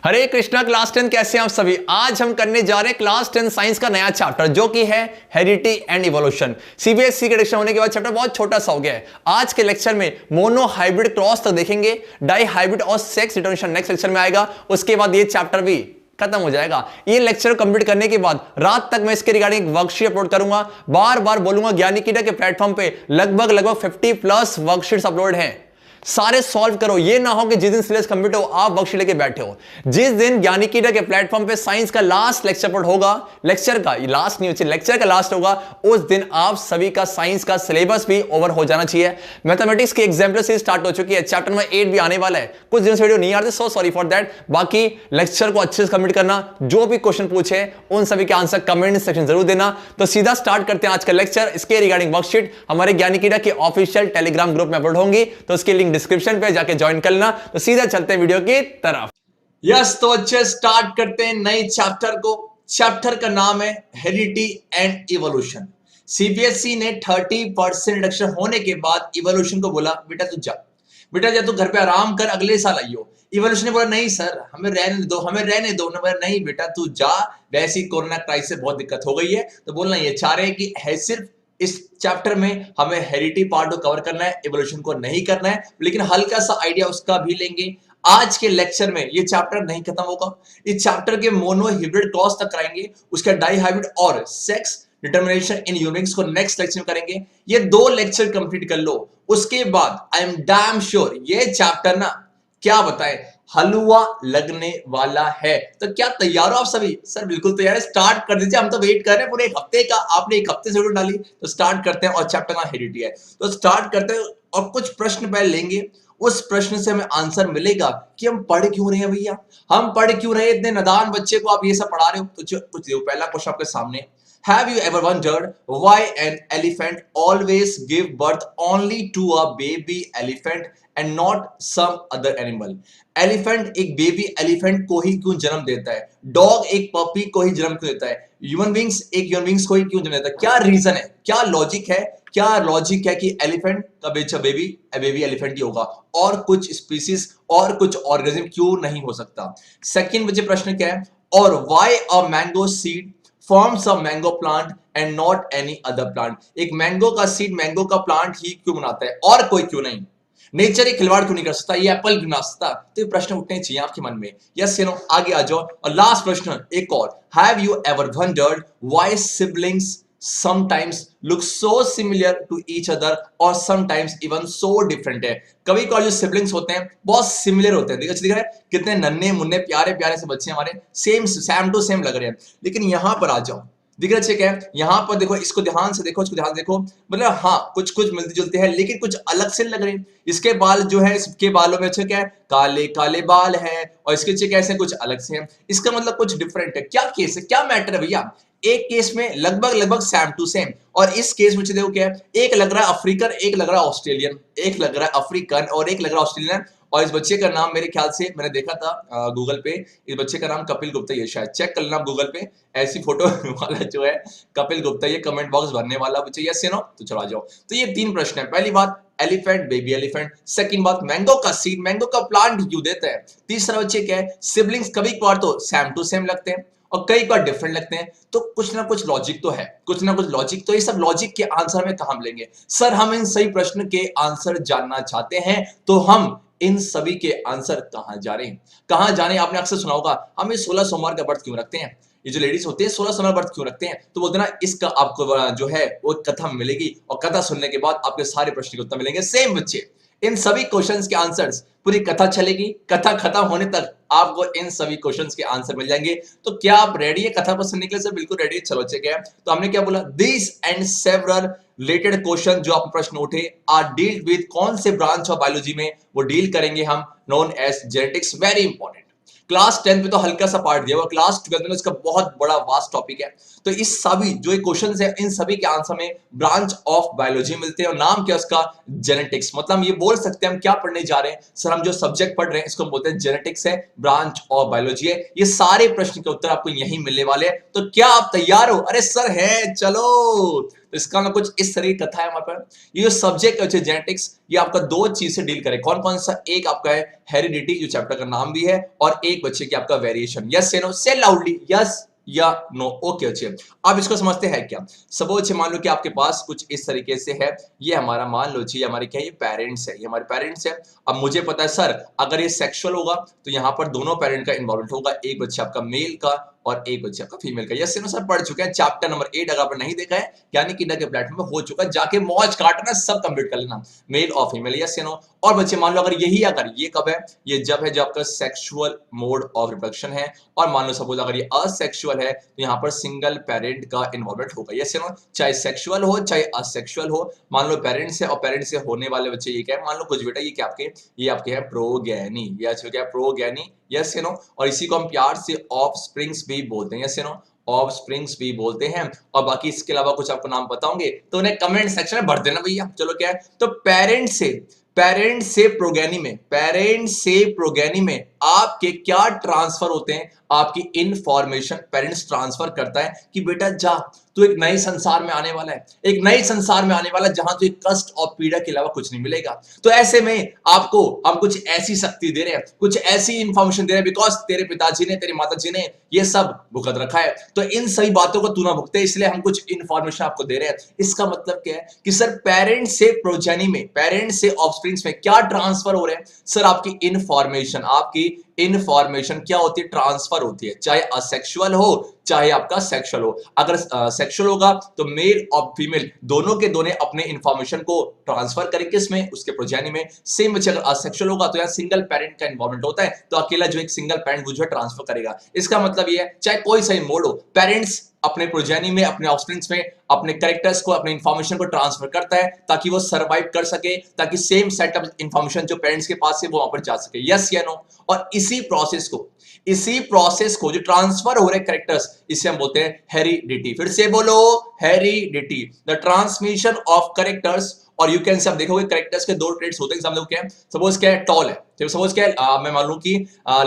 हरे Krishna. Class 10 कैसे हैं आप सभी। आज हम करने जा रहे हैं क्लास 10 साइंस का नया चैप्टर जो कि है हेरिडिटी एंड इवोल्यूशन। सीबीएसई के एडिशन होने के बाद चैप्टर बहुत छोटा सा हो गया है। आज के लेक्चर में मोनो हाइब्रिड क्रॉस तक देखेंगे, डाई हाइब्रिड और सेक्स डिटर्मिनेशन नेक्स्ट लेक्चर में आएगा। उसके बाद ये चैप्टर भी खत्म हो जाएगा। ये लेक्चर कंप्लीट करने के बाद रात तक मैं इसके रिगार्डिंग वर्कशीट अपलोड करूंगा। बार बार बोलूंगा, ज्ञानिकीडा के प्लेटफॉर्म पे लगभग 50+ वर्कशीट्स अपलोड हैं, सारे सॉल्व करो। ये ना हो कि जिस दिन सिलेबस कंप्लीट हो आप वर्कशीट लेके बैठे हो। जिस दिन ज्ञानिकीडा के प्लेटफॉर्म पे साइंस का लास्ट लेक्चर अपलोड होगा, लेक्चर का लास्ट नहीं, लेक्चर का लास्ट होगा, उस दिन आप सभी का साइंस का सिलेबस भी ओवर हो जाना चाहिए। मैथमेटिक्स की एग्जाम्पल सीरीज स्टार्ट हो चुकी है, चैप्टर नंबर 8 भी आने वाला है। कुछ दिन से वीडियो नहीं आ रहे, सो सॉरी फॉर दैट। बाकी लेक्चर को अच्छे से कंप्लीट करना, जो भी क्वेश्चन पूछे उन सभी के आंसर कमेंट सेक्शन जरूर देना। तो सीधा स्टार्ट करते हैं आज का लेक्चर। इसके रिगार्डिंग वर्कशीट हमारे ज्ञानिकीडा के ऑफिशियल टेलीग्राम ग्रुप में अपलोड होंगी, तो उसकी लिंक डिस्क्रिप्शन पे जाके ज्वाइन कर लेना। तो सीधा चलते हैं वीडियो की तरफ। यस, तो अच्छे स्टार्ट करते हैं नए चैप्टर को। चैप्टर का नाम है हेरिडिटी एंड इवोल्यूशन। सीबीएसई ने 30% रिडक्शन होने के बाद इवोल्यूशन को बोला, बेटा तू जा, बेटा जा तू घर पे आराम कर, अगले साल आइयो। इवोल्यूशन ने बोला, नहीं सर हमें रहने दो, हमें रहने दो। ना, नहीं बेटा तू जा, वैसी कोरोना क्राइसिस बहुत दिक्कत हो गई है। तो बोलना ये चाह रहे हैं कि है सिर्फ इस चैप्टर में हमें हेरिडिटी पार्ट को कवर करना है, इवोल्यूशन को नहीं करना है, लेकिन हल्का सा आइडिया उसका भी लेंगे। आज के लेक्चर में ये चैप्टर नहीं खत्म होगा। इस चैप्टर के मोनो हाइब्रिड क्रॉस तक कराएंगे, उसका डाई हाइब्रिड और सेक्स डिटर्मिनेशन इन ह्यूमंस को नेक्स्ट लेक्चर में करेंगे। ये 2 लेक्चर कंप्लीट कर लो, उसके बाद आई एम डैम श्योर ये चैप्टर ना क्या बताए हलवा लगने वाला है। तो क्या तैयार हो आप सभी? सर बिल्कुल तैयार है, स्टार्ट कर दीजिए। हम तो वेट कर रहे हैं पूरे एक हफ्ते का, आपने एक हफ्ते से वीडियो डाली, तो स्टार्ट करते हैं। और चैप्टर का हेरिडिटी है, तो स्टार्ट करते हैं। और कुछ प्रश्न पहले लेंगे, उस प्रश्न से हमें आंसर मिलेगा कि हम पढ़ क्यों रहे हैं भैया, हम पढ़ क्यों रहे हैं। इतने नादान बच्चे को आप ये सब पढ़ा रहे हो। तो कुछ पहला क्वेश्चन आपके सामने, Have you ever wondered why an elephant always give birth only to a baby elephant and not some other animal? Elephant एक बेबी एलिफेंट को ही क्यों जन्म देता है, डॉग एक पपी को ही जन्म क्यों देता है, ह्यूमन बींग्स एक ह्यूमन बींग्स को ही क्यों जन्म देता है? क्या रीजन है, क्या लॉजिक है, क्या लॉजिक है कि एलिफेंट का बच्चा बेबी एलिफेंट ही होगा और कुछ स्पीसीज और कुछ ऑर्गेनिज्म क्यों नहीं हो सकता? सेकंड बच्चे प्रश्न क्या है, और why a mango seed forms a mango plant and not any other plant? एक मैंगो का सीड मैंगो का प्लांट ही क्यों बनाता है और कोई क्यों नहीं? नेचर एक खिलवाड़ क्यों नहीं कर सकता, ये एप्पल क्यों बना सकता? तो ये प्रश्न उठने चाहिए आपके मन में। यस या नो, आगे आ जाओ। और लास्ट प्रश्न एक और, have you ever wondered why siblings sometimes look so similar to each other और sometimes even so different है? कभी कभी जो सिबलिंग्स होते हैं बहुत सिमिलर होते हैं। दिख रहा है कितने नन्हे मुन्ने प्यारे प्यारे से बच्चे हमारे, सेम टू सेम लग रहे हैं। लेकिन यहां पर आ जाओ, दिख रहा है क्या, यहां पर देखो, इसको ध्यान से देखो, इसको ध्यान से देखो। मतलब हाँ कुछ कुछ मिलते जुलते हैं लेकिन कुछ अलग से लग रहे हैं। इसके बाल जो है, इसके बालों में अच्छे क्या है, काले काले बाल हैं, और इसके अच्छे कैसे कुछ अलग से हैं। इसका मतलब कुछ डिफरेंट है। क्या केस है, क्या मैटर है भैया? एक केस में लगभग सेम टू सेम, और इस केस में देखो क्या है, एक लग रहा है अफ्रीकन, एक लग रहा है ऑस्ट्रेलियन, एक लग रहा है अफ्रीकन और एक लग रहा है ऑस्ट्रेलियन। और इस बच्चे का नाम मेरे ख्याल से मैंने देखा था गूगल पे, इस बच्चे का नाम कपिल गुप्ता, ये शायद चेक कर लेना गूगल पे, ऐसी फोटो वाला जो है कपिल गुप्ता, ये कमेंट बॉक्स भरने वाला बच्चे। यस या नो, तो चला जाओ। तो ये 3 प्रश्न है। पहली बात एलिफेंट बेबी एलिफेंट, सेकंड बात मैंगो का सीड मैंगो का प्लांट क्यों देता है, तीसरा बच्चे क्या है, सिबलिंग्स कभी कभार तो सेम टू सेम लगते हैं और कई बार डिफरेंट लगते हैं। तो कुछ ना कुछ लॉजिक तो है, कुछ ना कुछ लॉजिक। तो ये सब लॉजिक के आंसर में कहां मिलेंगे? सर हम इन सही प्रश्न के आंसर जानना चाहते हैं, तो हम इन सभी के आंसर कहां जा रहे हैं, कहां जाने? आपने अक्सर सुना होगा, हम 16 सोमवार का व्रत क्यों रखते हैं, ये जो लेडीज होते हैं 16 सोमवार व्रत क्यों रखते हैं? तो बोलते ना, इसका आपको जो है वो कथा मिलेगी, और कथा सुनने के बाद आपके सारे प्रश्न के उत्तर मिलेंगे। सेम बच्चे, इन सभी क्वेश्चंस के आंसर्स, पूरी कथा चलेगी, कथा खत्म होने तक आपको इन सभी क्वेश्चंस के आंसर मिल जाएंगे। तो क्या आप रेडी है कथा पर सुनने के लिए? सर बिल्कुल रेडी है। चलो चेक है। तो हमने क्या बोला, this and several related question जो आप प्रश्न उठे आर डील विद कौन से ब्रांच ऑफ बायोलॉजी में, वो डील करेंगे हम, known as genetics. Very important. Class 10 में तो हल्का सा पार्ट दिया हुआ, क्लास 12 में इसका बहुत बड़ा वास्ट टॉपिक है। तो इस सभी जो क्वेश्चंस है, इन सभी के आंसर में ब्रांच ऑफ बायोलॉजी मिलते हैं, और नाम क्या उसका, जेनेटिक्स। मतलब हम ये बोल सकते हैं हम क्या पढ़ने जा रहे हैं, सर हम जो सब्जेक्ट पढ़ रहे हैं इसको बोलते हैं जेनेटिक्स है, ब्रांच ऑफ बायोलॉजी है। ये सारे प्रश्न के उत्तर आपको यही मिलने वाले हैं। तो क्या आप तैयार हो? अरे सर है, चलो तो इसका मतलब कुछ इस तरह की कथा है हमारे पास। ये जो सब्जेक्ट है जेनेटिक्स, ये आपका दो चीज से डील करे, कौन कौन सा, एक आपका है हेरिडिटी जो चैप्टर का नाम भी है, और एक बच्चे की आपका वेरिएशन। यस या नो, से लाउडली यस या नो। ओके अच्छे, अब इसको समझते हैं क्या। सपोज मान लो कि आपके पास कुछ इस तरीके से है, ये हमारा मान लो जी हमारे क्या, ये पेरेंट्स है, ये हमारे पेरेंट्स है। अब मुझे पता है सर अगर ये सेक्सुअल होगा तो यहाँ पर दोनों पेरेंट का इन्वॉल्वमेंट होगा, एक बच्चा आपका मेल का और एक बच्चा आपका फीमेल का। यस सर पढ़ चुके हैं चैप्टर नंबर 8, अगर आपने नहीं देखा है यानी कि के प्लेटफॉर्म में हो चुका है, जाके मौज काटना, सब कंप्लीट कर लेना, मेल और फीमेल। Yes no. और बच्चे मान लो अगर यही, अगर ये कब है, ये जब है जब आपका सेक्सुअल मोड ऑफ रिप्रोडक्शन है, और मान लो सपोज अगर ये असेक्सुअल है तो यहाँ पर सिंगल पेरेंट का इन्वॉल्वमेंट होगा। यस नो, चाहे सेक्सुअल हो चाहे असेक्सुअल हो। मान लो पेरेंट्स है और पेरेंट्स से होने वाले बच्चे ये क्या है, मान लो कुछ बेटा ये आपके है प्रोगैनी, या क्या है प्रोगैनी। यस नो, और इसी को हम प्यार से ऑफ स्प्रिंग्स भी बोलते हैं। यस नो, ऑफ स्प्रिंग्स भी बोलते हैं। और बाकी इसके अलावा कुछ आपको नाम पता होंगे तो उन्हें कमेंट सेक्शन में भर देना भैया। चलो क्या है, तो पेरेंट से प्रोगेनी में आपके क्या ट्रांसफर होते हैं, आपकी इंफॉर्मेशन पेरेंट्स ट्रांसफर करता है कि बेटा जा तू एक नए संसार में आने वाला है, एक नए संसार में आने वाला है जहां तुझे कष्ट और पीड़ा के अलावा कुछ नहीं मिलेगा। तो ऐसे में आपको हम कुछ ऐसी शक्ति दे रहे हैं, कुछ ऐसी इंफॉर्मेशन दे रहे हैं, बिकॉज तेरे पिताजी ने, तेरी माताजी ने ये सब भुगत रखा है, तो इन सभी बातों को तू ना भुगते, इसलिए हम कुछ इंफॉर्मेशन आपको दे रहे हैं। इसका मतलब क्या है कि सर पेरेंट से प्रोजेनी में, पेरेंट से ऑफस्प्रिंग्स में क्या ट्रांसफर हो रहे हैं, सर आपकी इंफॉर्मेशन क्या होती है, ट्रांसफर होती है, चाहे असेक्सुअल हो चाहे आपका सेक्सुअल हो। अगर सेक्सुअल होगा तो मेल और फीमेल दोनों के दोनों अपने इंफॉर्मेशन को ट्रांसफर करेंगे इसमें, उसके प्रोजेनी में। सेम बच्चे अगर असेक्सुअल होगा तो यहाँ सिंगल पेरेंट का इन्वॉल्वमेंट होता है, तो अकेला जो एक सिंगल पेरेंट वो जो है ट्रांसफर करेगा। इसका मतलब ये है चाहे कोई सही मोड हो, पेरेंट्स अपने प्रोजेनी में, अपने ऑफस्प्रिंग्स में अपने कैरेक्टर्स को, अपने इंफॉर्मेशन को ट्रांसफर करता है ताकि वो सर्वाइव कर सके, ताकि सेम सेट ऑफ इंफॉर्मेशन जो पेरेंट्स के पास है वो वहां पर जा सके। यस या नो। और इसी प्रोसेस को जो ट्रांसफर हो रहे कैरेक्टर्स, इसे हम बोलते हैं हेरिडिटी। फिर से बोलो, heredity, the transmission of characters. और यू कैन से आप देखोगे कैरेक्टर्स के दो ट्रेड्स होते हैं। एग्जांपल क्या है, सपोज क्या है, टॉल है, तो सपोज क्या है, मैं मान लूं कि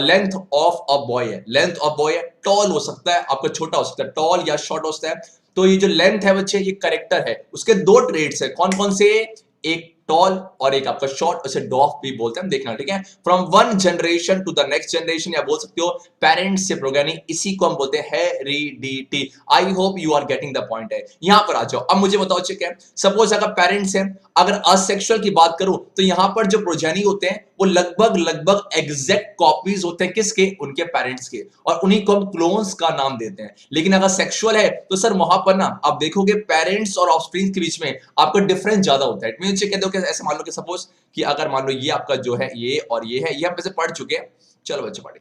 लेंथ ऑफ अ बॉय है, लेंथ ऑफ बॉय है, टॉल हो सकता है, आपका छोटा हो सकता है, टॉल या शॉर्ट हो सकता है। तो ये जो लेंथ है बच्चे, ये कैरेक्टर है, उसके दो ट्रेड्स है, कौन कौन से, एक टॉल और एक आपका शॉर्ट, उसे डॉफ भी बोलते हैं, देखना ठीक है। From one generation to the next generation, या बोल सकते हो पेरेंट्स से प्रोग्रेनी, इसी को हम बोलते हैं heredity. I hope you are getting the point है। यहां पर आ जाओ, अब मुझे बताओ ठीक है, सपोज अगर पेरेंट्स है, अगर असेक्सुअल की बात करूं तो यहां पर जो प्रोजेनी होते हैं वो लगभग एग्जैक्ट कॉपीज होते हैं, किसके, उनके पेरेंट्स के, और उन्हीं को हम क्लोन्स का नाम देते हैं। लेकिन अगर सेक्सुअल है तो सर वहां पर ना आप देखोगे पेरेंट्स और ऑफस्प्रिंग के बीच में आपको डिफरेंस ज्यादा होता है। इट मींस कह दो कि ऐसे मान लो कि सपोज कि अगर मान लो ये आपका जो है ये और ये है, ये हम वैसे पढ़ चुके हैं, चलो बच्चे पढ़े,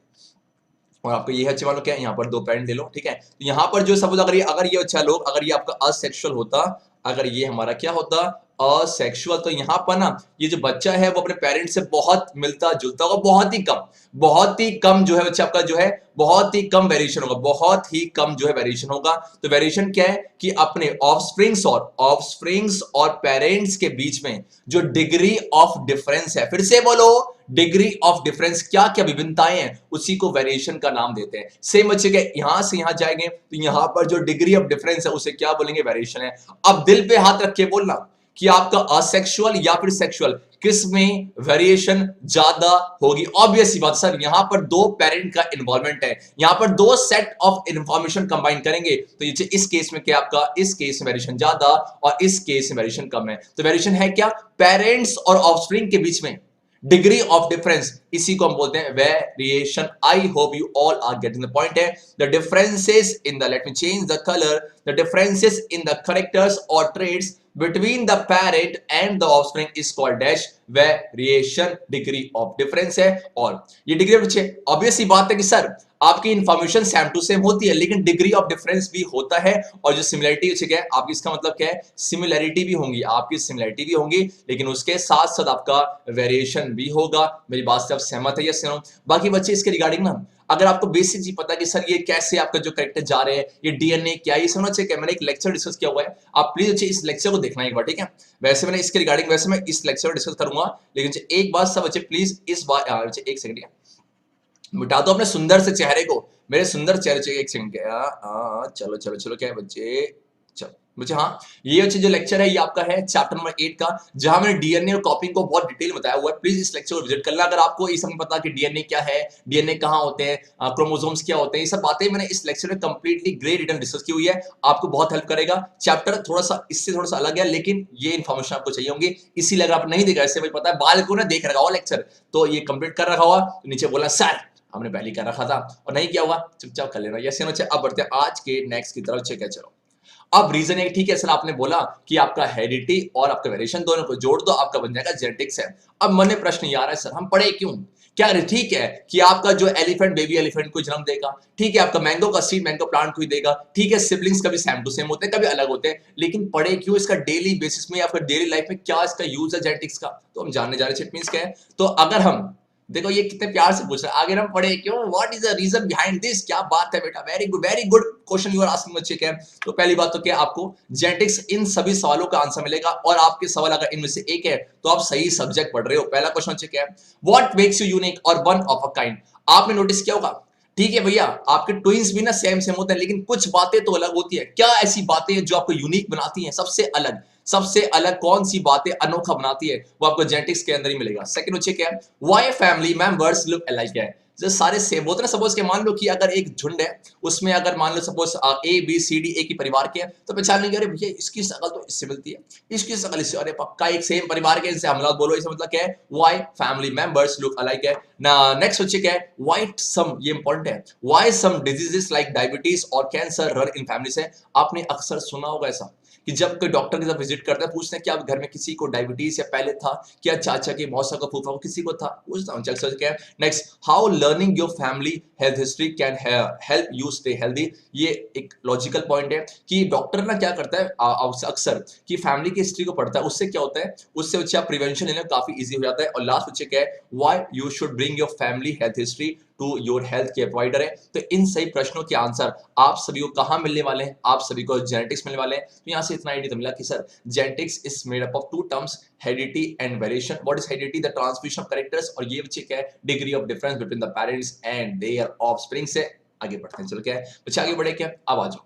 और आपको ये है मान लो क्या है, यहाँ पर दो पेरेंट ले लो ठीक है। तो यहाँ पर जो सपोज अगर ये अच्छा लोग, अगर ये आपका असेक्सुअल होता, अगर ये हमारा क्या होता असेक्सुअल, तो यहाँ पर ना ये जो बच्चा है वो अपने पेरेंट्स से बहुत मिलता जुलता होगा, बहुत ही कम जो है बच्चा आपका जो है बहुत ही कम वेरिएशन होगा, बहुत ही कम जो है वेरिएशन होगा। तो वेरिएशन क्या है कि अपने ऑफस्प्रिंग्स और पेरेंट्स के बीच में जो डिग्री ऑफ डिफरेंस है, फिर से बोलो, डिग्री ऑफ डिफरेंस, क्या क्या विभिन्नताएं हैं, उसी को वेरिएशन का नाम देते हैं। सेम बच्चे के यहां से यहां जाएंगे तो यहां पर जो डिग्री ऑफ डिफरेंस है उसे क्या बोलेंगे, वेरिएशन है। अब दिल पे हाथ रख के बोलना कि आपका असेक्सुअल या फिर सेक्सुअल किस में वेरिएशन ज्यादा होगी। ऑब्वियस सी बात सर, यहां पर दो पेरेंट का इन्वॉल्वमेंट है, यहां पर दो सेट ऑफ इंफॉर्मेशन कंबाइन करेंगे तो ये इस केस में क्या आपका, इस केस में वेरिएशन ज्यादा और इस केस में वेरिएशन कम है। तो वेरिएशन है क्या, पेरेंट्स और ऑफस्प्रिंग के बीच में डिग्री ऑफ डिफरेंस, इसी को हम बोलते हैं variation. I hope you all are getting the point है। The differences in the, let me change the colour, the differences in the characters और traits between the parent and the offspring is called dash variation, degree of difference है। और ये degree of, obvious सी बात है कि sir आपकी information same to same होती है लेकिन डिग्री ऑफ डिफरेंस भी होता है, और जो सिमिलरिटी ठीक है आपकी, इसका मतलब क्या है, सिमिलरिटी भी होंगी, आपकी सिमिलरिटी भी होंगी लेकिन उसके साथ साथ आपका वेरिएशन भी होगा। मेरी बात से आप सहमत है या सुनो। बाकी बच्चे इसके रिगार्डिंग ना, अगर आपको बेसिक चीज पता है कि सर ये कैसे आपका जो कैरेक्टर जा रहे हैं, ये डीएनए क्या है, ये समझ चाहिए। मैंने एक लेक्चर डिस्कस किया हुआ है, आप प्लीज अच्छे इस लेक्चर को देखना एक बार ठीक है। वैसे मैंने इसके रिगार्डिंग, वैसे मैं इस लेक्चर को डिस्कस करूंगा, लेकिन एक बात सब बच्चे प्लीज इस बार एक सेकंड मिटा दो अपने सुंदर से चेहरे को, मेरे सुंदर चेहरे, एक सेकंड क्या, चलो क्या है बच्चे, चलो मुझे हाँ, ये जो लेक्चर है ये आपका है चैप्टर नंबर 8 का, जहां मैंने डीएनए और कॉपिंग को बहुत डिटेल बताया हुआ है। प्लीज इस लेक्चर को विजिट करना। अगर आपको ये समझ पता कि डीएनए क्या है, डीएनए कहाँ होते हैं, क्रोमोसोम्स क्या होते हैं, ये सब बातें मैंने इस लेक्चर में कंप्लीटली ग्रे डिटेल डिस्कस की हुई है, आपको बहुत हेल्प करेगा। चैप्टर थोड़ा सा इससे थोड़ा सा अलग है, लेकिन ये इन्फॉर्मेशन आपको चाहिए होंगी, इसीलिए अगर आप नहीं देखा, ऐसे मुझे पता है बाल को ना देख रखा हुआ लेक्चर, तो ये कंप्लीट कर रखा हुआ, तो नीचे बोला सर हमने पहले कर रखा था और नहीं किया हुआ, चुपचाप कर लेना। यस या नो। अब बढ़ते हैं आज के नेक्स्ट की तरफ। चेक है, चलो। अब रीजन है, ठीक है सर आपने बोला कि आपका हेरिडिटी और आपका वेरिएशन दोनों को जोड़ दो, आपका बन जाएगा जेनेटिक्स है। अब मन में प्रश्न ये आ रहा है, सर हम पढ़े क्यों? क्या ठीक है कि आपका जो एलिफेंट बेबी एलिफेंट को जन्म देगा, ठीक है आपका मैंगो का सीड मैंगो प्लांट को ही देगा, ठीक है सिबलिंग्स कभी सेम टू सेम होते हैं कभी अलग होते हैं, लेकिन पढ़े क्यों? इसका डेली बेसिस में, आपका डेली लाइफ में क्या इसका यूज है जेनेटिक्स का, तो हम जानने जा रहे हैं। इट मींस क्या है, तो अगर हम देखो ये कितने प्यार से पूछ रहे हैं, आगे हम पढ़े क्यों, what is the reason behind this, क्या बात है बेटा, very good question you are asking बच्चे। क्या तो पहली बात तो क्या, आपको जेनेटिक्स इन सभी सवालों का आंसर मिलेगा, और आपके सवाल अगर इनमें से एक है तो आप सही सब्जेक्ट पढ़ रहे हो। पहला क्वेश्चन बच्चे क्या है, व्हाट मेक्स यू यूनिक और वन ऑफ अ काइंड। आपने नोटिस किया होगा, ठीक है भैया, आपके ट्विंस भी ना सेम सेम होते हैं, लेकिन कुछ बातें तो अलग होती है। क्या ऐसी बातें हैं जो आपको यूनिक बनाती हैं, सबसे अलग? सबसे अलग कौन सी बातें अनोखा बनाती है, वो आपको जेनेटिक्स के अंदर ही मिलेगा। सेकंड बच्चे क्या है, why family members look alike है। जो सारे सेम होते हैं ना, सपोज के मान लो कि अगर एक झुंड है, उसमें अगर मान लो suppose A B C D एक ही परिवार के हैं, तो पहचान लेंगे अरे भैया इसकी शक्ल तो इससे मिलती है, इसकी शक्ल इससे, अरे पक्का एक सेम परिवार के, इनसे हमला बोलो। इसका मतलब क्या है, why family members look alike है ना। नेक्स्ट बच्चे क्या है, व्हाई सम, ये इंपॉर्टेंट है, why some diseases like diabetes और कैंसर रन इन फैमिलीज है। आपने अक्सर सुना होगा ऐसा कि जब कोई डॉक्टर के साथ विजिट करता है, पूछते हैं कि आप घर में किसी को डायबिटीज या पहले था, क्या चाचा के मौसा का फूफा को किसी को था, पूछता हूं। चल क्या है next, how learning your family health history can help you stay healthy. ये एक लॉजिकल पॉइंट है कि डॉक्टर ना क्या करता है अक्सर कि फैमिली की हिस्ट्री को पढ़ता है, उससे क्या होता है, उससे बच्चे आप प्रिवेंशन लेना काफी इजी हो जाता है। और लास्ट बच्चे क्या है, why you should bring your family health history to your health care provider है। तो इन सही प्रश्नों के आंसर आप सभी को कहां मिलने वाले हैं, आप सभी को जेनेटिक्स मिलने वाले हैं। तो यहां से इतना आइडिया तो मिला कि sir genetics is made up of two terms, heredity and variation. What is heredity, the transmission of characters, और ये बच्चे क्या है, degree of difference between the parents and their offspring. से आगे बढ़ते हैं, चलो क्या है बच्चे आगे बढ़े, क्या अब आ जाओ।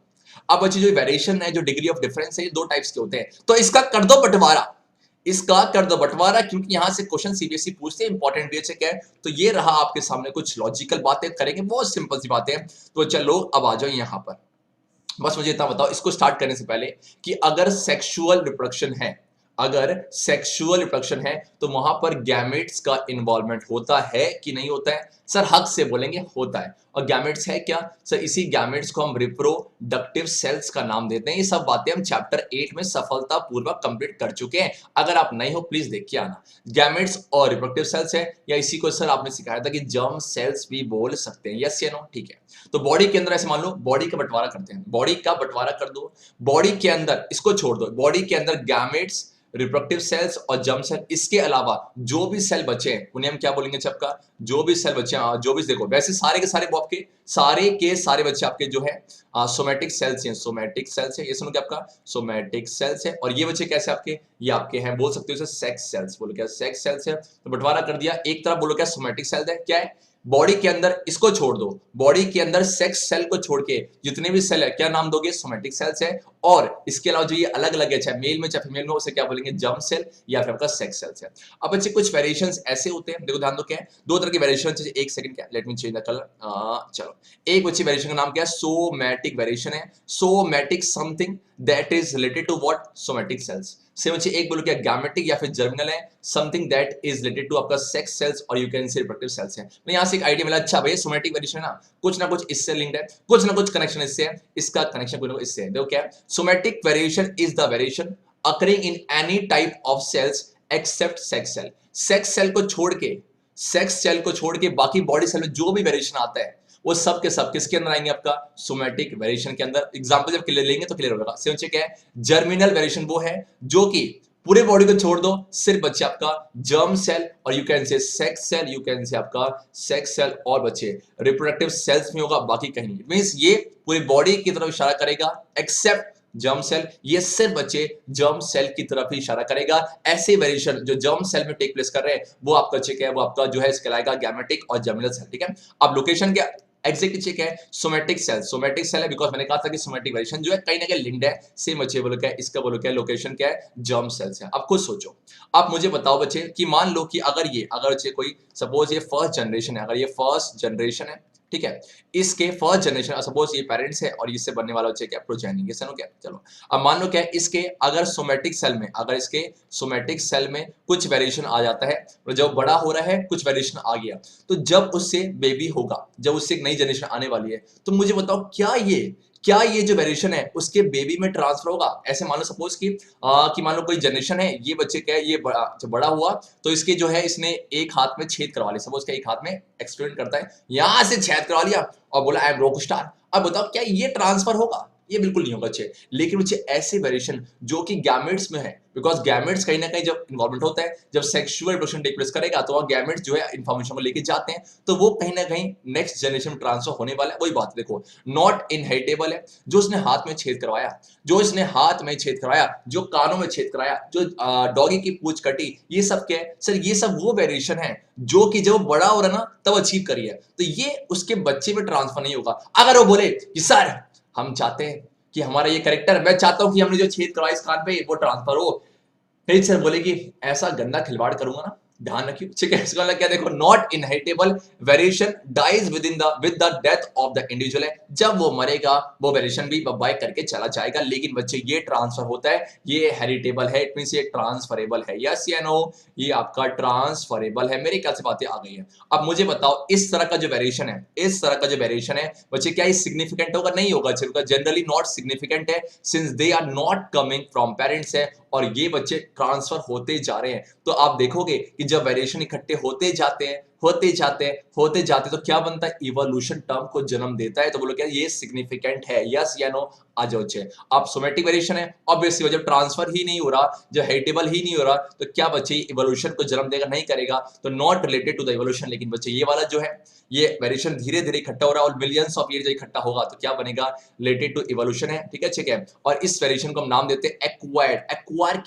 अब बच्चे जो वेरिएशन है, जो डिग्री ऑफ डिफरेंस है, ये दो टाइप्स के होते हैं, तो इसका कर दो बंटवारा, इसका कर दो बंटवारा, क्योंकि यहां से क्वेश्चन सीबीएसई पूछते हैं, इंपॉर्टेंट वे से क्या है। तो ये रहा आपके सामने, कुछ लॉजिकल बातें करेंगे, बहुत सिंपल सी बातें। तो चलो अब आ जाओ यहां पर, बस मुझे इतना बताओ इसको स्टार्ट करने से पहले कि अगर सेक्सुअल रिप्रोडक्शन है, अगर सेक्सुअल रिप्रोडक्शन है, तो वहां पर गैमेट्स का इन्वॉल्वमेंट होता है कि नहीं होता है? सर हक से बोलेंगे होता है। और गैमेट्स है क्या सर? इसी गैमेट्स को हम रिप्रोडक्टिव सेल्स का नाम देते हैं। ये सब बातें हम चैप्टर 8 में सफलतापूर्वक कंप्लीट कर चुके हैं। अगर आप नहीं हो प्लीज देख के आना। गैमेट्स और रिप्रोडक्टिव सेल्स है, या इसी को सर आपने सिखाया था कि जर्म सेल्स भी बोल सकते हैं। यस या नो? ठीक है। तो बॉडी के अंदर ऐसे मान लो, बॉडी का बंटवारा करते हैं, बॉडी का बंटवारा कर दो। बॉडी के अंदर इसको छोड़ दो, बॉडी के अंदर गैमेट्स, रिप्रोडक्टिव सेल्स और जर्म सेल, इसके अलावा जो भी सेल बचे हैं उन्हें हम क्या बोलेंगे? सबका जो भी सेल बचे हैं, जो भी देखो, वैसे सारे के सारे सारे बच्चे आपके जो है सोमैटिक सेल्स हैं, सोमैटिक सेल्स है। ये सुनो क्या आपका सोमैटिक सेल्स है। और ये बच्चे कैसे आपके? ये आपके हैं, बोल सकते हो इसे सेक्स सेल्स। बोलो क्या? सेक्स सेल्स है। तो बंटवारा कर दिया, एक तरफ बोलो क्या सोमैटिक सेल्स है, क्या है बॉडी के अंदर, इसको छोड़ दो, बॉडी के अंदर सेक्स सेल को छोड़ के जितने भी सेल है क्या नाम दोगे? सोमैटिक सेल्स है। और इसके अलावा जो ये अलग अलग है, चाहे मेल में चाहे फीमेल में, उसे क्या बोलेंगे? जर्म सेल या फिर आपका सेक्स सेल्स है। अब बच्चे कुछ वेरिएशंस ऐसे होते हैं, देखो ध्यान दो क्या है, दो तरह के वेरिएशन है। एक सेकंड, क्या let me change the colour. चलो, एक बच्चे वेरिएशन का नाम क्या है? सोमैटिक वेरिएशन है। Somatic something that is related to what? Somatic cells. से बच्चे एक बोलो क्या? गैमेटिक या फिर जर्मिनल है, something that is related to आपका सेक्स सेल्स और you can say reproductive cells है। तो यहां से एक आइडिया मिला, अच्छा भैया सोमैटिक वेरिएशन है ना कुछ इससे लिंक्ड है, कुछ ना कुछ कनेक्शन इससे है, इसका कनेक्शन कोई ना कोई इससे है। देखो क्या है, somatic variation is the variation occurring in any type of cells except sex cell. Sex cell को छोड़ के बाकी बॉडी सेल में जो भी वेरिएशन आता है वो सब के सब किसके अंदर आएंगे? आपका सोमैटिक वेरिएशन के अंदर। एग्जांपल जब क्लियर लेंगे तो क्लियर होगा। सेवन क्या है? जर्मिनल वेरिएशन वो है जो कि पूरे बॉडी को छोड़ दो, सिर्फ बच्चे आपका जर्म सेल और you can say sex cell, you can say आपका सेक्स सेल और बच्चे रिप्रोडक्टिव सेल्स में होगा, बाकी कहीं नहीं। मींस ये पूरी बॉडी की तरफ इशारा करेगा एक्सेप्ट जर्म सेल, ये सिर्फ बच्चे जर्म सेल की तरफ ही इशारा करेगा। ऐसे वेरिएशन जो जर्म सेल में टेक प्लेस कर रहे हैं वो आपका चेक है, वो आपका जो है कहलाएगा गैमेटिक और जर्मिनल सेल। ठीक है। अब लोकेशन क्या एग्जैक्टली चेक है सोमेटिक सेल है, बिकॉज मैंने कहा था कि सोमेटिक वेरिएशन जो है कहीं ना कहीं लिंक्ड है सेम बच्चे बोलो क्या है, इसका बोलो क्या है लोकेशन क्या है, जर्म सेल्स है। अब खुद सोचो, आप मुझे बताओ बच्चे कि मान लो कि अगर बच्चे कोई सपोज ये फर्स्ट जनरेशन है, अगर ये फर्स्ट जनरेशन है, ठीक है, इसके फर्स्ट जनरेशन सपोज ये पेरेंट्स है और इससे बनने वाला बच्चे क्या प्रोजेनी, ये क्या, चलो अब मान लो क्या है इसके अगर इसके सोमेटिक सेल में कुछ वेरिएशन आ जाता है, और जब बड़ा हो रहा है कुछ वेरिएशन आ गया, तो जब उससे बेबी होगा, जब उससे एक नई जनरेशन आने वाली है, तो मुझे बताओ क्या ये जो वेरिएशन है उसके बेबी में ट्रांसफर होगा? ऐसे मान लो सपोज कि मान लो कोई जनरेशन है, ये बच्चे क्या है, ये जब बड़ा हुआ तो इसके जो है इसने एक हाथ में छेद करवा लिया, सपोज क्या एक हाथ में एक्सपेरिमेंट करता है, यहां से छेद करवा लिया और बोला आई एम रॉक स्टार। अब बताओ क्या ये ट्रांसफर होगा? ये बिल्कुल नहीं होगा बच्चे। लेकिन बच्चे ऐसे वेरिएशन जो कि गैमेट्स में है, बिकॉज गैमेट्स कहीं ना कहीं जब इन्वॉल्वमेंट होता है, जब सेक्सुअल रिप्रोडक्शन टेक प्लेस करेगा, तो वह गैमेट्स जो है इंफॉर्मेशन को लेके जाते हैं, तो वो कहीं ना कहीं नेक्स्ट जनरेशन में ट्रांसफर होने वाला है। वही बात देखो, नॉट इनहेरिटेबल है, जो उसने हाथ में छेद करवाया, जो कानों में छेद कराया, जो डॉगी की पूंछ कटी, ये सब क्या है सर? ये सब वो वेरिएशन है जो कि जब बड़ा हो रहा ना तब अचीव करी है, तो ये उसके बच्चे में ट्रांसफर नहीं होगा। अगर वो बोले कि सर हम चाहते हैं कि हमारा ये कैरेक्टर, मैं चाहता हूं कि हमने जो छेद करवाया इस कान पे वो ट्रांसफर हो, फिर सर बोलेगी ऐसा गंदा खिलवाड़ करूंगा ना, ध्यान रखियो, ठीक है। इसका मतलब क्या देखो, not inheritable variation dies with the death of the individual है, जब वो मरेगा वो वेरिएशन भी बाय करके चला जाएगा। लेकिन बच्चे ये ट्रांसफर होता है, ये हेरिटेबल है, इट मींस ये ट्रांसफरेबल है। यस या नो? ये आपका ट्रांसफरेबल है। मेरे ख्याल से बातें आ गई है। अब मुझे बताओ इस तरह का जो वेरिएशन है बच्चे क्या ये सिग्निफिकेंट होगा? नहीं होगा, जनरली नॉट सिग्निफिकेंट है, since they are not coming from parents है और ये बच्चे ट्रांसफर होते जा रहे हैं। तो आप देखोगे कि जब वेरिएशन इकट्ठे होते जाते हैं तो क्या बनता है? इवोल्यूशन टर्म को जन्म देता है। तो बोलो क्या ये सिग्निफिकेंट है? यस या नो? आ जाओ बच्चे। अब सोमेटिक वेरिएशन है, ऑब्वियसली जब ट्रांसफर ही नहीं हो रहा, जब हेरिटेबल ही नहीं हो रहा, तो क्या बच्चे इवोल्यूशन को जन्म देगा? नहीं करेगा, तो not related to the evolution. लेकिन बच्चे ये वाला जो है ये वेरिएशन धीरे धीरे इकट्ठा हो रहा है और मिलियंस ऑफ ईयर जब इकट्ठा होगा तो क्या बनेगा? रिलेटेड टू इवोल्यूशन है, ठीक है, ठीक है। और इस वेरिएशन को हम नाम देते हैं एक्वायर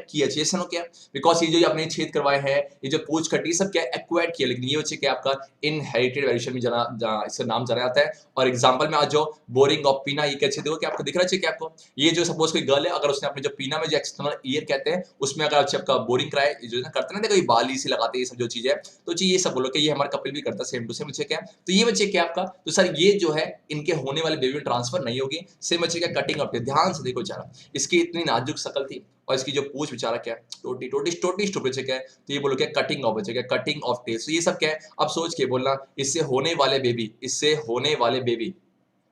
किए जैसे नो क्या, बिकॉज ये जो आपने छेद करवाए हैं, ये जो पूंछ कटी, सब क्या एक्वायर किया, लेकिन ये बच्चे क्या आपका इनहेरिटेड वेरिएशन में इसका नाम जाना जाता है। और एग्जांपल में आ जाओ, बोरिंग ऑफ पीना, ये कैसे देखो कि आपको दिख रहा है क्या आपको? ये जो सपोज कोई गर्ल है, अगर उसने अपने जो पीना में जो एक्सटर्नल ईयर कहते हैं उसमें अगर अच्छे आपका बोरिंग कराए, जो ना करते हैं ना, देखो ये बाली से लगाते हैं, ये सब जो चीज है, तो ये सब बोलो कि ये हमारा कपिल भी करता है सेम टू सेम। बच्चे क्या, तो ये बच्चे क्या आपका, तो सर ये जो है इनके होने वाले बेबी में ट्रांसफर नहीं होगी। सेम बच्चे क्या कटिंग ऑफ टेल, ध्यान से देखो जरा, इसकी इतनी नाजुक शक्ल थी और इसकी जो पूंछ बेचारा क्या टोटी बच्चे क्या है, तो ये बोलो क्या कटिंग ऑफ बच्चे क्या कटिंग ऑफ टेल। तो ये सब क्या है, अब सोच के बोलना, इससे होने वाले बेबी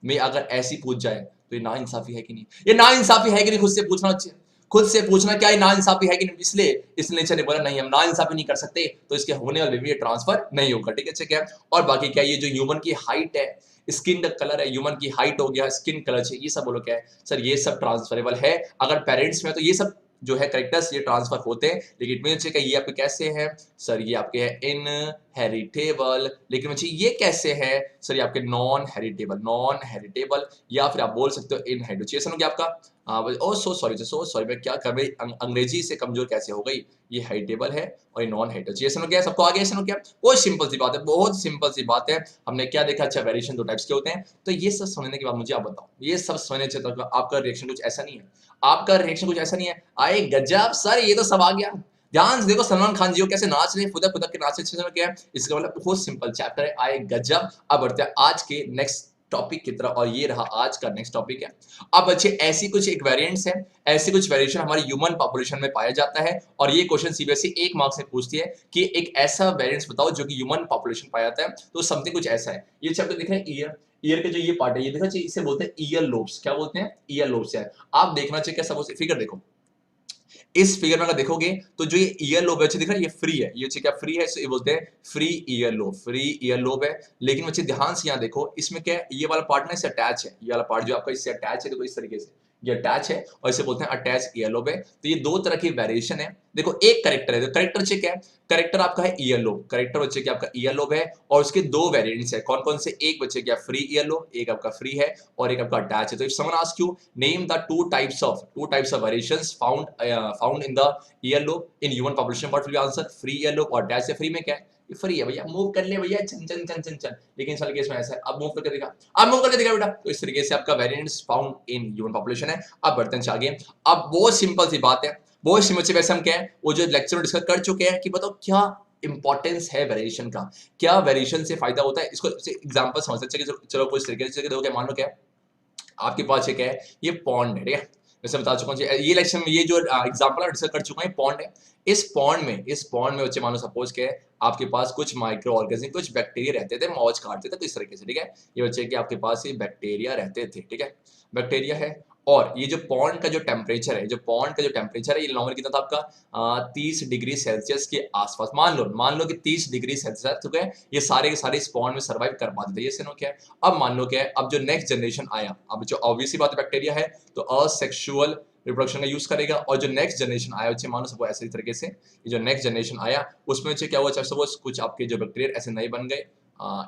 में अगर ऐसी पूछ जाए तो ये नाइंसाफी है कि नहीं? ये नाइंसाफी है कि नहीं? खुद से पूछना चाहिए, खुद से पूछना क्या ये नाइंसाफी है कि नहीं। इसलिए इस नेचर ने बोला नहीं हम नाइंसाफी नहीं कर सकते, तो इसके होने वाले बेबी ट्रांसफर नहीं होगा, ठीक है क्या। और बाकी क्या ये जो ह्यूमन की हाइट है, स्किन का कलर है, ह्यूमन की हाइट हो गया, स्किन कलर है, ये सब बोलो क्या है सर, ये सब ट्रांसफरेबल है। अगर पेरेंट्स में तो ये सब जो है कैरेक्टर्स ये ट्रांसफर होते हैं, लेकिन इट मींस ये आपके कैसे हैं सर, ये आपके हैं इनहेरिटेबल। लेकिन बच्चे ये कैसे है सर, ये आपके नॉन हेरिटेबल, या फिर आप बोल सकते हो इनहेरिटेबल। क्या आपका ओ सो सॉरी मैं क्या कर अंग्रेजी से कमजोर कैसे हो गई। ये हेरिटेबल है और ये नॉन हेरिटेबल। क्या सबको आगे क्या, बहुत सिंपल सी बात है, बहुत सिंपल सी बात है। हमने क्या देखा, अच्छा वेरिएशन दो टाइप्स के होते हैं। तो ये सब समझने के बाद मुझे आप बताओ, ये सब समझने से तो आपका रिएक्शन कुछ ऐसा नहीं है, आए गजब सर ये तो सब आ गया। ध्यान से देखो सलमान खान जी कैसे नाच रहे, फुदक फुदक के नाच रहे, क्या है इसका मतलब बहुत सिंपल चैप्टर है, आए गजब। अब बढ़ते हैं आज के नेक्स्ट टॉपिक की तरफ, और ये रहा आज का नेक्स्ट टॉपिक है। अब बच्चे ऐसी कुछ एक वेरिएंट्स है, ऐसी कुछ वेरिएशन हमारी ह्यूमन पॉपुलेशन में पाया जाता है, और ये क्वेश्चन सीबीएसई 1 मार्क्स में पूछती है कि एक ऐसा वेरिएंट्स बताओ जो कि ह्यूमन पॉपुलेशन पाया जाता है। तो समथिंग कुछ ऐसा है, ये चैप्टर दिख रहे हैं ईयर के जो ये पार्ट है, ये देखना चाहिए, इसे बोलते हैं ईयर लोब्स। क्या बोलते हैं? ईयर लोब्स है। आप देखना चाहिए क्या सपोज फिगर देखो, इस फिगर में अगर देखोगे तो जो ये ईयर लोब है दिख रहा है, ये फ्री है, ये क्या फ्री है, ये बोलते हैं फ्री ईयर लोब है। लेकिन बच्चे ध्यान से यहाँ देखो, इसमें क्या है, ये वाला पार्ट ना इससे अटैच है, ये वाला पार्ट जो आपका इससे अटैच है, देखो इस तरीके से ये अटैच है, और इसे बोलते हैं अटैच ईयर लोब है। तो ये दो तरह की वेरिएशन है। देखो एक करेक्टर है, करेक्टर चेक है, करेक्टर आपका है ईयर लोब, करेक्टर बच्चे क्या आपका ईयर लोब है, और उसके दो वेरिएंट्स है, कौन कौन से, एक बच्चे क्या फ्री ईयर लोब, एक आपका फ्री है और एक आपका अटैच है। तो if someone ask you name the two types of variations found in the ear lobe in human population, what will be answer? Free ear lobe और अटैच है। फ्री में क्या है, ये फ्री है भैया, मूव कर ले भैया, चन चन चन चन चन। लेकिन इस वाले केस में ऐसा है, अब मूव करके दिखा, अब मूव करके दिखा बेटा। तो इस तरीके से आपका variants found in human population है। अब बढ़ते हैं आगे। अब बहुत सिंपल सी बात है, बहुत सिंपल सी, वैसे हम क्या है वो जो लेक्चर में डिस्कस कर चुके हैं कि बताओ क्या इंपॉर्टेंस है वेरिएशन का, क्या वेरिएशन से फायदा होता है। इसको एग्जांपल समझ सकते हैं कि चलो कुछ तरीके से देखो, क्या मान लो क्या है आपके पास एक है ये पॉन्ड है, ठीक है, जैसे बता चुका हूँ ये लेक्चर में, ये जो एग्जांपल डिस्कस कर चुका हूँ, पॉन्ड है। इस पॉन्ड में बच्चे मानो सपोज के आपके पास कुछ माइक्रो ऑर्गेनिज्म, कुछ बैक्टीरिया रहते थे, मौज काटते थे, तो इस तरीके से, ठीक है, ये बच्चे के आपके पास ये बैक्टीरिया रहते थे, ठीक है, बैक्टीरिया है। और ये जो पॉन्ड का जो टेम्परेचर है, ये नॉर्मल कितना था आपका 30 डिग्री सेल्सियस के आसपास। मान लो कि 30 डिग्री सेल्सियस, ठीक है, ये सारे के सारे इस पॉन्ड में सर्वाइव कर पाते थे। ये सीनो क्या है, अब मान लो क्या है, अब जो नेक्स्ट जनरेशन आया, अब जो ऑब्वियसली बात बैक्टीरिया है तो असेक्सुअल रिप्रोडक्शन का यूज करेगा, और जो नेक्स्ट जनरेशन आया बच्चे मानो सबको ऐसे तरीके से, ये जो नेक्स्ट जनरेशन आया उसमें बच्चे क्या हुआ, सपोज कुछ आपके जो बैक्टीरिया ऐसे नए बन गए,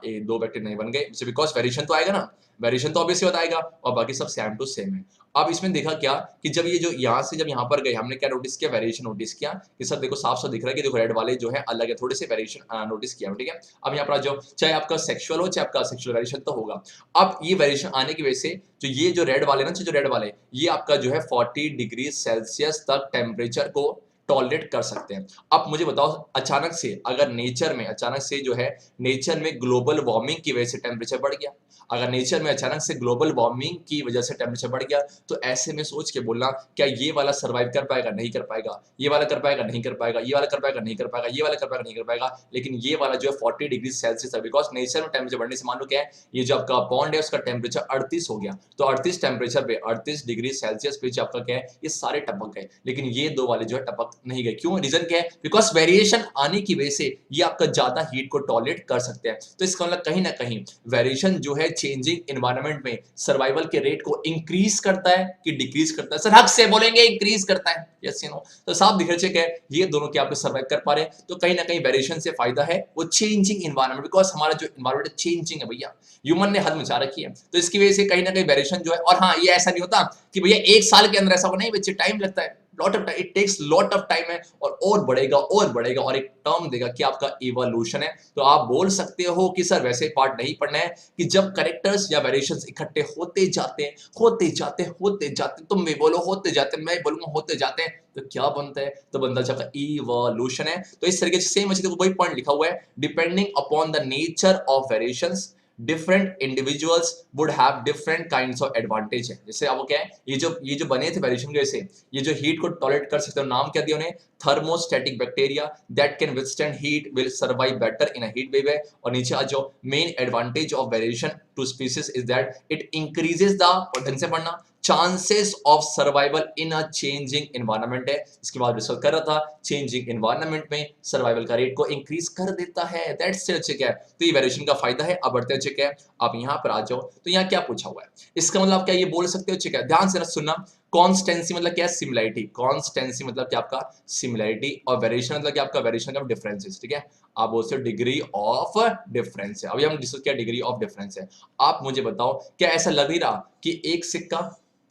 एक दो बैक्टीरिया नहीं बन गए, बिकॉज वेरिएशन तो आएगा ना, वेरिएशन तो ऑब्वियसली बताएगा, और बाकी सब सेम टू सेम है। अब इसमें देखा क्या कि जब ये जो यहाँ से जब यहाँ पर गए, हमने क्या नोटिस किया, वेरिएशन नोटिस किया कि सर देखो साफ साफ दिख रहा है कि देखो रेड वाले जो है अलग है, थोड़े से वेरिएशन नोटिस किया, ठीक है। अब यहाँ पर जो चाहे आपका सेक्सुअल हो चाहे आपका सेक्सुअल वेरिएशन तो होगा। अब ये वेरिएशन आने की वजह से जो ये जो रेड वाले ना, जो रेड वाले ये आपका जो है 40 डिग्री सेल्सियस तक टेम्परेचर को टॉलरेट कर सकते हैं। अब मुझे बताओ अचानक से अगर नेचर में अचानक से जो है नेचर में ग्लोबल वार्मिंग की वजह से टेम्परेचर बढ़ गया, अगर नेचर में अचानक से ग्लोबल वार्मिंग की वजह से टेम्परेचर बढ़ गया, तो ऐसे में सोच के बोलना क्या ये वाला सर्वाइव कर पाएगा, नहीं कर पाएगा, ये वाला कर पाएगा, नहीं कर पाएगा, ये वाला कर पाएगा, नहीं कर पाएगा, ये वाला कर पाएगा, नहीं कर पाएगा, लेकिन ये वाला जो है 40 डिग्री सेल्सियस है, बिकॉज नेचर में टेम्परेचर बढ़ने से मान लो क्या है, ये जो आपका पॉन्ड है उसका टेम्परेचर 38 हो गया, तो 38 टेम्परेचर पे 38 डिग्री सेल्सियस पे जो आपका क्या है ये सारे टपक गए, लेकिन ये दो वाले जो है टपक नहीं गए। क्यों, रीजन क्या है, बिकॉज वेरिएशन आने की वजह से ये आपका ज्यादा हीट को टॉलरेट कर सकते हैं। तो इसका मतलब कहीं ना कहीं वेरिएशन जो है चेंजिंग एनवायरनमेंट में सर्वाइवल के रेट को इंक्रीज करता है कि डिक्रीज करता है। सर हक से बोलेंगे इंक्रीज करता है, यस नो, तो साफ दिख रहा है ये दोनों के आपको सर्वाइव कर पा रहे हैं, तो कहीं ना कहीं वेरिएशन से फायदा है वो चेंजिंग एनवायरनमेंट, बिकॉज हमारा जो एनवायरनमेंट चेंजिंग है भैया, ह्यूमन ने हद मचा रखी है, तो इसकी वजह से कहीं ना कहीं वेरिएशन जो है, और हाँ ये ऐसा नहीं होता कि भैया एक साल के अंदर ऐसा हो, नहीं बच्चे टाइम लगता है, lot of time, it takes lot of time है, और बढ़ेगा और बढ़ेगा, और एक टर्म देगा कि आपका इवोल्यूशन है। तो आप बोल सकते हो कि सर वैसे पार्ट नहीं पढ़ना है कि जब कैरेक्टर्स या वेरिएशंस इकट्ठे होते जाते तुम भी बोलो होते जाते, मैं बोलूंगा होते जाते हैं, तो क्या बनता है, तो बनता है इवोल्यूशन है। तो इस तरीके से सेम अच्छे देखो वही पॉइंट लिखा हुआ है, depending upon the nature of variations different individuals would have different kinds of advantage है। जैसे अब वो क्या है, ये जो बने थे वेरिएशन की वजह से, ये जो हीट को टॉलरेट कर सकते हो, नाम क्या दिया उन्हें, thermostatic bacteria that can withstand heat will survive better in a heat wave है। और नीचे आ जाओ, main advantage of variation to species is that it increases the, ढंग से पढ़ना, chances of survival in a changing environment है। इसके बाद रिसर्च कर रहा था, चेंजिंग एनवायरनमेंट में सर्वाइवल का रेट को इंक्रीज कर देता है, दैट्स इट, ठीक है। तो ये वेरिएशन का फायदा है। अब बढ़ते हैं, ठीक है, आप यहाँ पर आ जाओ, तो यहाँ क्या पूछा हुआ है, इसका मतलब क्या ये बोल सकते हो, ठीक है, ध्यान से सुनना। कॉन्स्टेंसी मतलब क्या है, सिमिलरिटी, कॉन्स्टेंसी मतलब क्या आपका सिमिलरिटी, और वेरिएशन मतलब क्या आपका वेरिएशन का डिफरेंसेस, ठीक है, आप बोलते हो डिग्री ऑफ डिफरेंस है। अभी हम डिस्कस किया डिग्री ऑफ डिफरेंस है। आप मुझे बताओ क्या ऐसा लग ही रहा कि एक सिक्का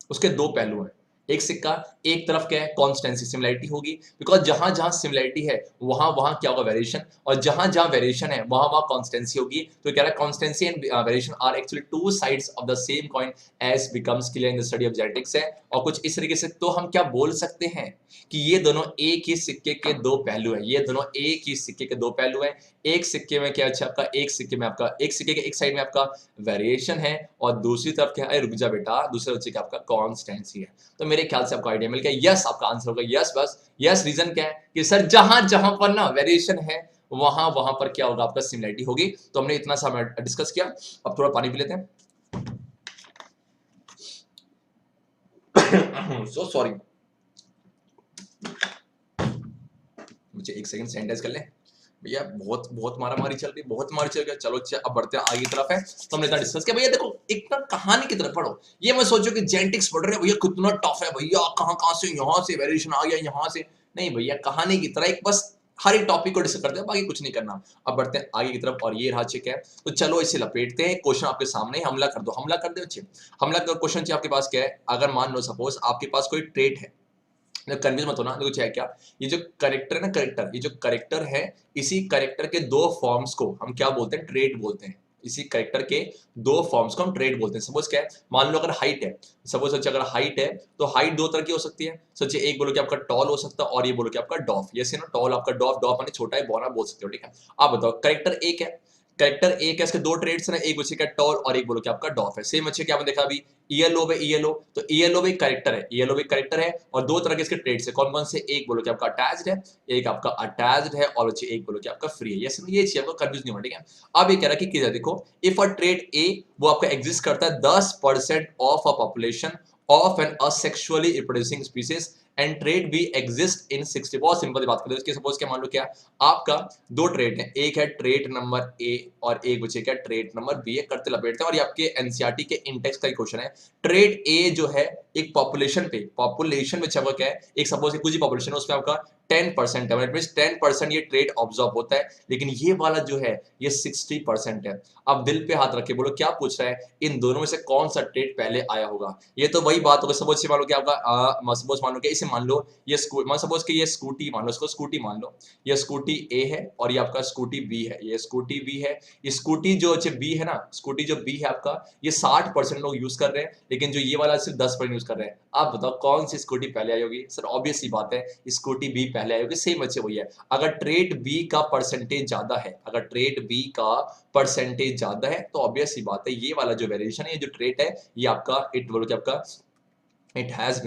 उसके दो पहलू हैं, एक सिक्का एक तरफ क्या है कॉन्स्टेंसी सिमिलरिटी होगी, बिकॉज जहां जहां सिमिलरिटी है वहां वहां क्या होगा वेरिएशन, और जहां जहां वेरिएशन है वहां वहां कॉन्स्टेंसी होगी। तो कह रहा है constancy and variation are actually two sides of the same coin as becomes clear in the study of genetics है। और कुछ इस तरीके से तो हम क्या बोल सकते हैं कि ये दोनों एक ही सिक्के के दो पहलू है, ये दोनों एक ही सिक्के के दो पहलू है। एक सिक्के में क्या अच्छा आपका, एक सिक्के में आपका, एक सिक्के के एक साइड में आपका वेरिएशन है और दूसरी तरफ क्या है, रुक जा बेटा, दूसरे बच्चे का आपका कॉन्स्टेंसी है। तो मेरे ख्याल से आपको आइडिया मिल गया, यस आपका आंसर होगा यस, बस यस। रीजन क्या है कि सर जहां जहां पर ना वेरिएशन है वहां वहां पर क्या होगा आपका सिमिलरिटी होगी। तो हमने इतना सा डिस्कस किया, अब थोड़ा पानी पी लेते हैं। सो सॉरी, मुझे एक सेकंड सैनिटाइज कर ले भैया, बहुत बहुत मारामारी चल रही, बहुत मारी चल रही। चलो अब बढ़ते हैं आगे की तरफ है। तो हमने इतना डिस्कस किया भैया, देखो एक ना कहानी की तरफ पढ़ो, ये मत सोचो कि जेनेटिक्स पढ़ रहे हो भैया कितना टफ है भैया, कहां कहां से यहां से वेरिएशन आ गया यहां से, नहीं भैया, कहानी की तरह एक बस हर एक टॉपिक को डिस्कस करते हैं, बाकी कुछ नहीं करना। अब बढ़ते हैं आगे की तरफ, और ये रहा चेक है, तो चलो इसे लपेटते हैं। क्वेश्चन आपके सामने, हमला कर दो, हमला कर दो। अच्छे हमला कर, क्वेश्चन आपके पास क्या है, अगर मान लो सपोज आपके पास कोई ट्रेट है, कन्फ्यूज मत होना, देखो चाहे क्या, ये जो करेक्टर है ना, करेक्टर, ये जो करेक्टर है, इसी करेक्टर के दो फॉर्म्स को हम क्या बोलते हैं, ट्रेट बोलते हैं। इसी करेक्टर के दो फॉर्म्स को हम ट्रेट बोलते हैं। सपोज क्या है, मान लो अगर हाइट है, सपोज सोचिए अगर हाइट है तो हाइट दो तरह की हो सकती है। सोचिए एक बोलो कि आपका टॉल हो सकता है और ये बोलो कि आपका डॉफ। ये से ना, टॉल आपका डॉफ, डॉफ माने छोटा है, बॉना बोल सकते हो, ठीक है। आप बताओ करेक्टर एक है, करेक्टर एक है, इसके दो ट्रेड्स हैं, एक बच्चे का टॉल और एक बोलो कि आपका डॉफ है। सेम बच्चे क्या आपने देखा अभी, ईएलओ है, ईएलओ, तो ईएलओ भी करेक्टर है, ईएलओ भी करेक्टर है, और दो तरह के इसके ट्रेड्स है। कौन कौन से, एक बोलो कि आपका अटैच्ड है, एक आपका अटैच्ड है, और बच्चे एक बोलो कि आपका फ्री है। ये चीज आपको कंफ्यूज नहीं होना, ठीक है। अब ये कह रहा है कि देखो, इफ अ ट्रेड ए वो आपका एग्जिस्ट करता है 10% of a population of an asexually reproducing species and trait B exist in 60, बहुत सिंपल बात करें इसके। सपोज क्या, मान लो क्या, आपका दो ट्रेड है, एक है ट्रेड नंबर ए और एक बचे क्या ट्रेड नंबर बी है, करते लपेटते हैं। और ये आपके एनसीईआरटी के इंडेक्स का क्वेश्चन है। ट्रेड ए जो है एक पॉपुलेशन पे, पॉपुलेशन में आपका क्या है, एक सपोज कुछ ही पॉपुलेशन है, उसमें आपका 10% है, 10% ये ट्रेड ऑब्जर्व होता है। लेकिन ये वाला जो है ये 60% है। अब दिल पे हाथ रखे बोलो क्या पूछ रहा है, इन दोनों में से कौन सा ट्रेड पहले आया होगा। ये तो वही बात होगी, सपोज मान लो कि आपका सपोज मान लो कि इसे मान लो ये सपोज कि ये स्कूटी मान लो, इसको स्कूटी मान लो, ये स्कूटी ए है और ये आपका स्कूटी बी है, ये स्कूटी बी है। ये स्कूटी जो बी है ना, स्कूटी जो बी है आपका, ये 60% लोग यूज कर रहे हैं, लेकिन जो ये वाला सिर्फ 10% यूज कर रहे हैं। आप बताओ कौन सी स्कूटी पहले आई होगी। सर ऑब्वियस सी बात है, स्कूटी बी पहले आई होगी। सेम बच्चे वही है, अगर ट्रेड बी का परसेंटेज ज्यादा है, अगर ट्रेड बी का परसेंटेज ज्यादा है तो ऑब्वियस सी बात है ये वाला जो वेरिएशन है, ये जो ट्रेट है, ये आपका इट बोलो कि आपका it has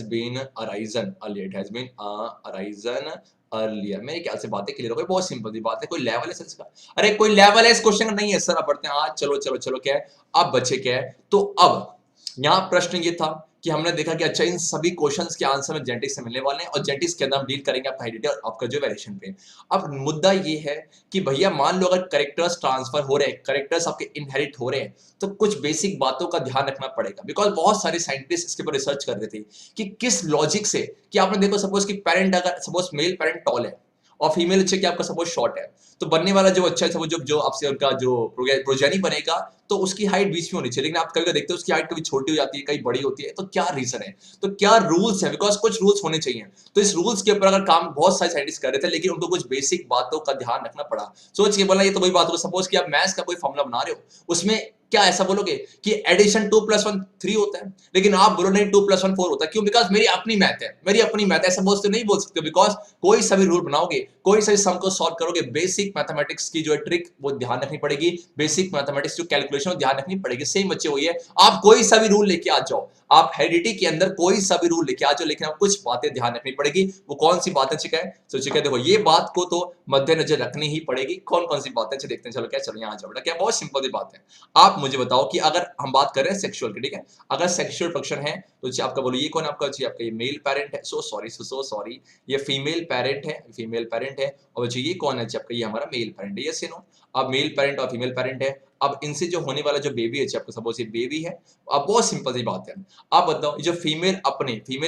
been arisen earlier, it has been arisen earlier। मेरे ख्याल से बातें क्लियर हो गई, बहुत सिंपल सी बात है। कोई लेवल है सर इसका, अरे कोई लेवल है इस क्वेश्चन का, नहीं है सर। अब बढ़ते हैं आज, चलो चलो चलो, क्या है अब बच्चे, क्या है तो अब यहाँ प्रश्न ये था कि हमने देखा कि अच्छा इन सभी क्वेश्चंस के आंसर में जेनेटिक्स से मिलने वाले हैं, और जेनेटिक्स के अंदर हम डील करेंगे आपका हेरिडिटी और आपका जो वेरिएशन पे। अब मुद्दा ये है कि भैया मान लो अगर करेक्टर्स ट्रांसफर हो रहे हैं, करेक्टर्स आपके इनहेरिट हो रहे हैं, तो कुछ बेसिक बातों का ध्यान रखना पड़ेगा। बिकॉज बहुत सारे साइंटिस्ट इसके ऊपर रिसर्च कर रहे थे कि किस लॉजिक से, कि आपने देखो सपोज कि पेरेंट, अगर सपोज मेल पेरेंट टॉल है और फीमेल बच्चे की आपका सपोज शॉर्ट है, तो बनने वाला जो बच्चा है सपोज जो आपसे उनका जो प्रोजेनी बनेगा, तो उसकी हाइट बीच में होनी चाहिए। लेकिन आप कभी देखते हो उसकी हाइट कभी छोटी हो जाती है, कभी बड़ी होती है, तो क्या रीजन है, तो क्या रूल्स है, बिकॉज कुछ रूल्स होने चाहिए। तो इस रूल्स के ऊपर अगर काम बहुत सारे साइंटिस्ट कर रहे थे, लेकिन उनको कुछ बेसिक बातों का ध्यान रखना पड़ा। सोच के बोला, ये तो वही बात हो, सपोज कि आप मैथ्स का कोई फॉर्मूला बना रहे हो, उसमें क्या ऐसा बोलोगे कि एडिशन 2 + 1 3 होता है, लेकिन आप बोलो नहीं 2 + 1 4 होता है। क्यों? बिकॉज मेरी अपनी मैथ है, मेरी अपनी मैथ, ऐसा बोलते नहीं बोल सकते। बिकॉज कोई सा भी रूल बनाओगे, कोई सा भी सम को सॉल्व करोगे, बेसिक मैथमेटिक्स की जो है ट्रिक वो ध्यान रखनी पड़ेगी, बेसिक मैथमेटिक्स जो कैलकुलेशन वो ध्यान रखनी पड़ेगी। सेम बच्चे वही है, आप कोई सा भी रूल लेके आ जाओ, आप हेरिडिटी के अंदर कोई सा भी रूल लेके आ जाओ, लेकिन आप कुछ बातें ध्यान रखनी पड़ेगी। वो कौन सी बातें चिका है, तो चिका देखो ये बात को तो मद्देनजर रखनी ही पड़ेगी। कौन कौन सी बातें देखते हैं, चलो क्या, चलो यहाँ आ जाओ बेटा, क्या बहुत सिंपल सी बात है। आप मुझे बताओ कि अगर हम बात कर रहे हैं सेक्सुअल की, ठीक है, अगर सेक्सुअल फंक्शन है तो आपका बोलो ये कौन आपका, आपका ये मेल पेरेंट है, सो सॉरी ये फीमेल पेरेंट है, फीमेल पेरेंट है, और बच्चे ये कौन है आपका, ये हमारा मेल पेरेंट है। यस नो, अब मेल पेरेंट और फीमेल पेरेंट है, अब इनसे जो होने वाला जो बेबी है आपको सपोज ये बेबी है। अब बहुत सिंपल सी बात है, आप बताओ जो फीमेल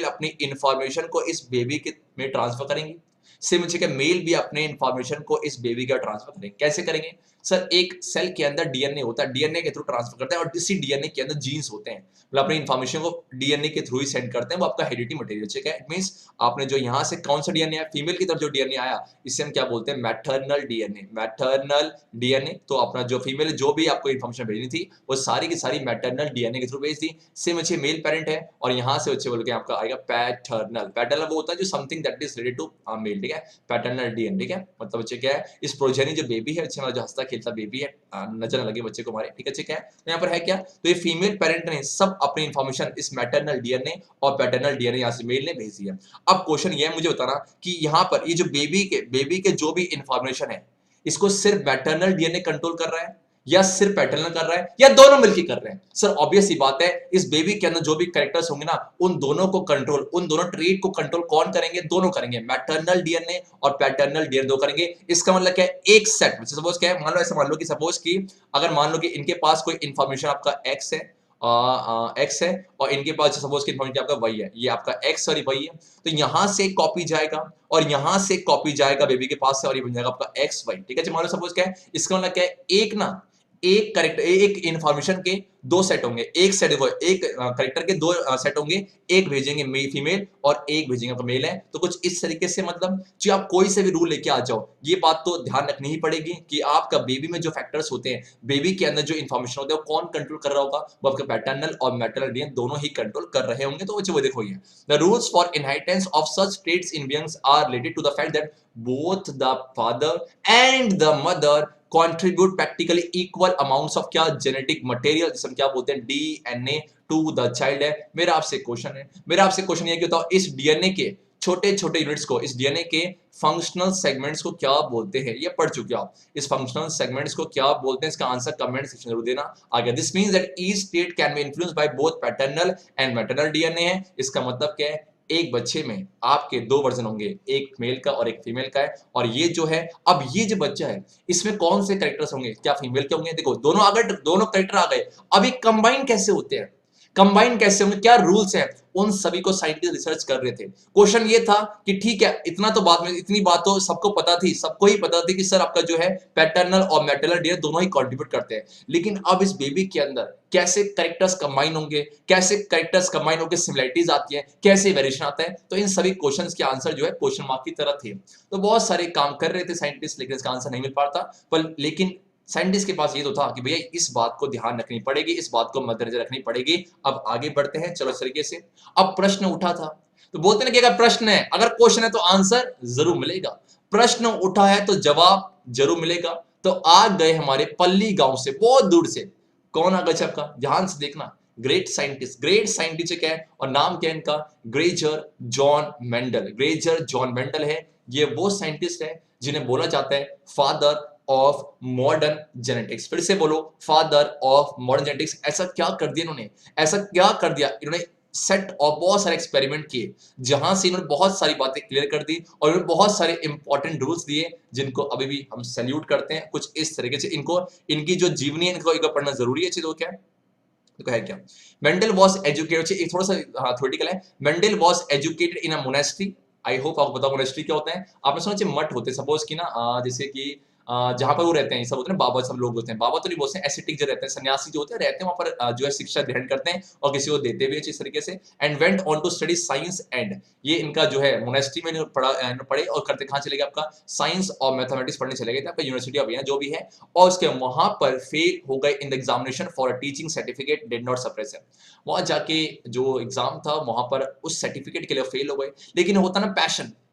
अपनी इंफॉर्मेशन को इस बेबी के में ट्रांसफर करेंगी, से मुझे क्या मेल भी अपने इंफॉर्मेशन को इस बेबी का ट्रांसफर करेंगे। कैसे करेंगे सर, एक सेल के अंदर डीएनए होता है, डीएनए के थ्रू ट्रांसफर करता है, और इसी डीएनए के अंदर जीन्स होते हैं, मतलब अपनी इंफॉर्मेशन को डीएनए के थ्रू ही सेंड करते हैं, वो आपका हेरिडिटी मटेरियल। ठीक है, इट मींस आपने जो यहाँ से कौन सा डीएनए आया, फीमेल की तरफ जो डीएनए आया, इसे हम क्या बोलते हैं, मैटरनल डीएनए, मैटरनल डीएनए। तो अपना जो फीमेल जो भी आपको इंफॉर्मेशन भेजनी थी वो सारी की सारी मैटरनल डीएनए के थ्रू भेज दी। सेम अच्छे मेल पेरेंट है, और यहाँ से अच्छे बोल के आपका आएगा पैटर्नल। पैटर्नल वो होता है जो something that is related to male, ठीक है, पैटर्नल डीएनए। ठीक है, मतलब बच्चे क्या है, इस प्रोजेनी जो बेबी है, बच्चे जो हंसता खेलता बेबी है, नजर न लगे बच्चे को हमारे, ठीक है, ठीक है। तो यहाँ पर है क्या, तो ये फीमेल पेरेंट ने सब अपनी इंफॉर्मेशन इस मैटरनल डीएनए और पैटर्नल डीएनए यहाँ से मेल ने भेज दिया। अब क्वेश्चन ये है मुझे बताना कि यहाँ पर ये जो बेबी के जो भी इंफॉर्मेशन है, इसको सिर्फ मैटरनल डीएनए कंट्रोल कर रहा है, या सिर्फ पैटर्नल कर रहा है, या दोनों मिलकर कर रहे हैं। सर ऑब्वियस सी बात है, इस बेबी के अंदर जो भी कैरेक्टर्स होंगे ना, उन दोनों को कंट्रोल, उन दोनों ट्रेट को कंट्रोल कौन करेंगे, दोनों करेंगे, मैटरनल डीएनए और पैटर्नल डीएनए दो करेंगे। इसका मतलब क्या है, एक सेट में सपोज क्या है, मान लो ऐसा मान लो कि सपोज कि अगर मान लो कि इनके पास कोई इंफॉर्मेशन आपका एक्स है, एक्स है, और इनके पास सपोज की इंफॉर्मेशन आपका वाई है, ये आपका एक्स और वाई है, तो यहां से एक कॉपी जाएगा और यहां से एक कॉपी जाएगा बेबी के पास से, और ये बन जाएगा आपका एक्स वाई। ठीक है, मान लो सपोज क्या है, इसका मतलब क्या है, एक ना एक करेक्टर एक इंफॉर्मेशन के दो सेट होंगे, एक सेट एक करेक्टर के दो सेट होंगे, एक भेजेंगे फीमेल और एक भेजेंगे आपका मेल है। तो कुछ इस तरीके से मतलब जो आप कोई से भी रूल लेके आ जाओ, ये बात तो ध्यान रखनी ही पड़ेगी कि आपका बेबी में जो फैक्टर्स होते हैं, बेबी के अंदर जो इन्फॉर्मेशन होते हैं वो कौन कंट्रोल कर रहा होगा, वो आपके पैटर्नल और मैटरनल डीएनए दोनों ही कंट्रोल कर रहे होंगे। तो वो देखो ये the rules for inheritance of such traits in beings are related to the fact that both the father and the mother contribute practically equal amounts of क्या genetic material, जिसे हम क्या बोलते हैं DNA to the child है। मेरा आपसे question ये कि बताओ इस डीएनए के छोटे छोटे यूनिट्स को, इस डीएनए के फंक्शनल सेगमेंट्स को क्या बोलते हैं? ये पढ़ चुके हो आप। इस फंक्शनल सेगमेंट्स को क्या बोलते हैं? इसका आंसर कमेंट सेक्शन में जरूर देना। आगे this means that each state can be influenced by both paternal and maternal DNA है। इसका मतलब क्या है? एक बच्चे में आपके दो वर्जन होंगे, एक मेल का और एक फीमेल का है। और ये जो है, अब ये जो बच्चा है इसमें कौन से कैरेक्टर्स होंगे? क्या फीमेल के होंगे? देखो दोनों अगर दोनों कैरेक्टर आ गए, अब ये कंबाइन कैसे होते हैं, कंबाइन कैसे होंगे, क्या रूल्स हैं, उन सभी को साइंटिस्ट रिसर्च कर रहे थे। क्वेश्चन ये था कि ठीक है, इतना तो बात में, इतनी बात तो सबको पता थी, सबको ही पता थी कि सर आपका जो है पैटर्नल और मैटरनल डीएनए दोनों ही कंट्रीब्यूट करते हैं, लेकिन अब इस बेबी के अंदर कैसे कैरेक्टर्स कंबाइन होंगे, कैसे कैरेक्टर्स कंबाइन होकर सिमिलरिटीज आती है, कैसे वेरिएशन आता है, तो इन सभी क्वेश्चंस के आंसर जो है क्वेश्चन मार्क की तरह थे। तो बहुत सारे काम कर रहे थे साइंटिस्ट, लेकिन इसका आंसर नहीं मिल पाता। पर लेकिन साइंटिस्ट के पास ये तो था कि भैया इस बात को ध्यान रखनी पड़ेगी, इस बात को मद्देनजर रखनी पड़ेगी। अब आगे बढ़ते हैं, चलो इस तरीके से। अब प्रश्न उठा था, तो बोलते ना कि अगर प्रश्न है, अगर क्वेश्चन है तो आंसर जरूर मिलेगा, प्रश्न उठा है तो जवाब जरूर मिलेगा। तो आ गए हमारे पल्ली गांव से, बहुत दूर से। कौन आ गया आपका? ध्यान से देखना, ग्रेट साइंटिस्ट क्या है और नाम क्या है इनका? Gregor John Mendel. Gregor John Mendel है, ये वो साइंटिस्ट है जिन्हें बोला जाता है फादर ऑफ मॉडर्न जेनेटिक्स। फिर से बोलो, फादर ऑफ मॉडर्न जेनेटिक्स। ऐसा क्या कर दिया इन्होंने, ऐसा क्या कर दिया इन्होंने? सेट ऑफ बहुत सारे एक्सपेरिमेंट किए, जहां से इन्होंने बहुत सारी बातें क्लियर कर दी और इन्होंने बहुत सारे इंपॉर्टेंट रूल्स दिए, जिनको अभी भी हम सैल्यूट करते हैं। कुछ इस तरीके से इनको, इनकी जो जीवनी है, इनको पढ़ना जरूरी है। चीज वो क्या है, तो है क्या? मेंडल वॉज एजुकेटेड, थोड़ा सा थ्योरेटिकल है। Mendel was educated in a monastery. I hope आपको पता मोनेस्ट्री क्या होता है। आपने सुना मठ होते हैं, सपोज की ना जैसे कि जहां पर वो रहते हैं, सब होते हैं बाबा, सब लोग होते हैं बाबा, तो नहीं बोलते हैं, एसिटिक जो रहते हैं, सन्यासी जो होते हैं, रहते हैं वहां पर जो है शिक्षा ग्रहण करते हैं और किसी को देते भी इस तरीके से। And went on to study science and, ये इनका जो है मोनेस्ट्री में पढ़े और करते कहां चले गए? आपका साइंस और मैथमेटिक्स पढ़ने चले गए थे, आपका यूनिवर्सिटी ऑफ जो भी है। और उसके वहां पर फेल हो गए in the examination for a teaching certificate, did not suppress. वहां जाके जो एग्जाम था वहां पर उस सर्टिफिकेट के लिए फेल हो गए। लेकिन होता ना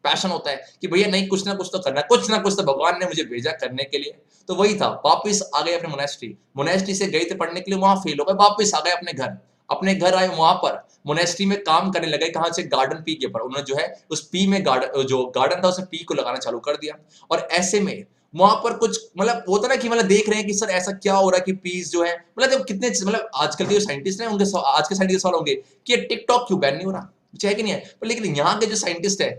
पैशन होता है कि भैया नहीं, कुछ ना कुछ तो करना है, कुछ ना कुछ तो भगवान ने मुझे भेजा करने के लिए। तो वही था, वापस आ गए अपने मोनेस्ट्री से गए थे पढ़ने के लिए, वहां फेल हो गए, वापस आ गए अपने घर आए, वहां पर मोनेस्ट्री में काम करने लगे। कहां से? गार्डन पी के ऊपर। उन्होंने जो है उस पी में जो गार्डन था उसमें पी को लगाना चालू कर दिया। और ऐसे में वहां पर कुछ मतलब होता ना कि मतलब देख रहे हैं कि सर ऐसा क्या हो रहा है कि पीस जो है, मतलब कितने, मतलब आजकल के जो साइंटिस्ट हैं उनके आज के साइंटिस्ट सवाल होंगे कि टिकटॉक क्यों बैन नहीं हो रहा, है कि नहीं है? पर लेकिन यहाँ के जो साइंटिस्ट है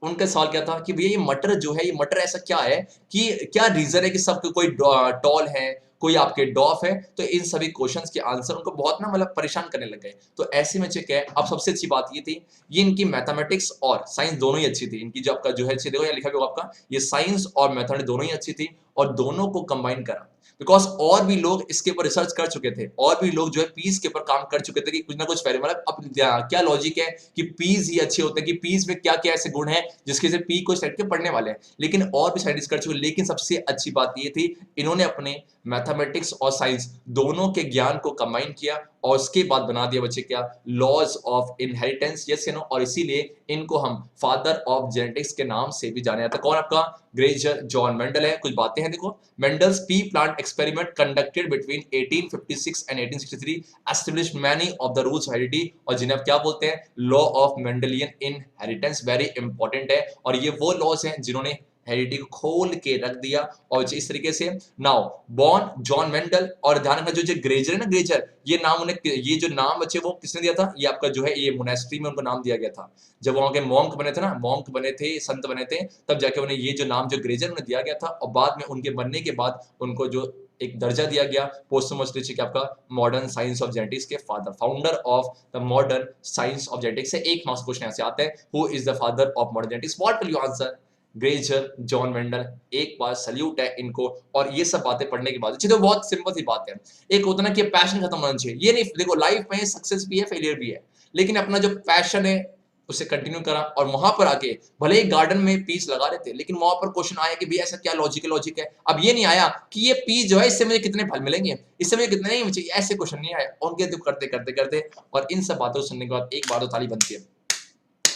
उनका सवाल क्या था कि भैया ये मटर जो है, ये मटर ऐसा क्या है कि क्या रीजन है कि सबको कोई टॉल है, कोई आपके डॉफ है? तो इन सभी क्वेश्चंस के आंसर उनको बहुत ना मतलब परेशान करने लग गए। तो ऐसे में चेक है। अब सबसे अच्छी बात ये थी, ये इनकी मैथमेटिक्स और साइंस दोनों ही अच्छी थी। इनकी जो आपका जो है, देखो यहाँ लिखा भी होगा आपका, ये साइंस और मैथमेटिक्स दोनों ही अच्छी थी और दोनों को कंबाइन करा। बिकॉज और भी लोग इसके ऊपर रिसर्च कर चुके थे, और भी लोग जो है पीस के ऊपर काम कर चुके थे कि कुछ ना कुछ मतलब अब क्या लॉजिक है कि पीस ही अच्छे होते हैं, कि पीस में क्या क्या ऐसे गुण हैं जिसके से पी को सेट के पढ़ने वाले हैं। लेकिन और भी साइंटिस्ट कर चुके, लेकिन सबसे अच्छी बात ये थी इन्होंने अपने मैथमेटिक्स और साइंस दोनों के ज्ञान को कंबाइन किया और उसके बाद बना दिया बच्चे क्या? Laws of inheritance. यस या नो? और इसीलिए इनको हम फादर ऑफ जेनेटिक्स के नाम से भी जाने जाता है। कौन? आपका ग्रेगर जॉन मेंडल है। कुछ बातें हैं देखो, Mendel's P plant experiment conducted between 1856 and 1863 established many of the rules of heredity, और जिन्हें आप क्या बोलते हैं? Law of Mendelian inheritance. Very important है, और ये वो लॉज हैं जिन्होंने हेरिडिटी को खोल के रख दिया। और इस तरीके से नाउ बॉर्न जॉन मेंडल, और ध्यान रखना जो ग्रेजर है ना, ग्रेजर, ये नाम उन्हें, ये जो नाम बच्चे वो किसने दिया था? ये आपका जो है ये मोनेस्ट्री में उनको नाम दिया गया था। जब वहां के मॉन्क बने थे ना, मॉन्क बने थे, संत बने थे, तब जाके उन्हें ये जो नाम जो ग्रेजर उन्हें दिया गया था। और बाद में उनके बनने के बाद उनको जो एक दर्जा दिया गया पोस्टमोस्टली, आपका मॉडर्न साइंस ऑफ जेनेटिक्स के father, founder of the modern science of genetics. एक मार्क्स क्वेश्चन ऐसे आता है, who is the father of modern genetics? What will you answer? Grazer, John Mendel, एक बार सल्यूट है इनको। और ये सब बातें पढ़ने के बाद तो बहुत सिंपल सी बात है, एक होता ना कि पैशन खत्म होना चाहिए, ये नहीं, देखो लाइफ में सक्सेस भी है फेलियर भी है, लेकिन अपना जो पैशन है उसे कंटिन्यू करा। और वहां पर आके भले ही गार्डन में पीस लगा रहे थे, लेकिन वहां पर क्वेश्चन आया कि भैया ऐसा क्या लॉजिक है। अब ये नहीं आया कि ये पीस जो है इससे मुझे कितने फल मिलेंगे, इससे मुझे कितने नहीं चाहिए, ऐसे क्वेश्चन नहीं आया। उनके तो करते करते करते और इन सब बातों को सुनने के बाद एक बार तो ताली बनती है,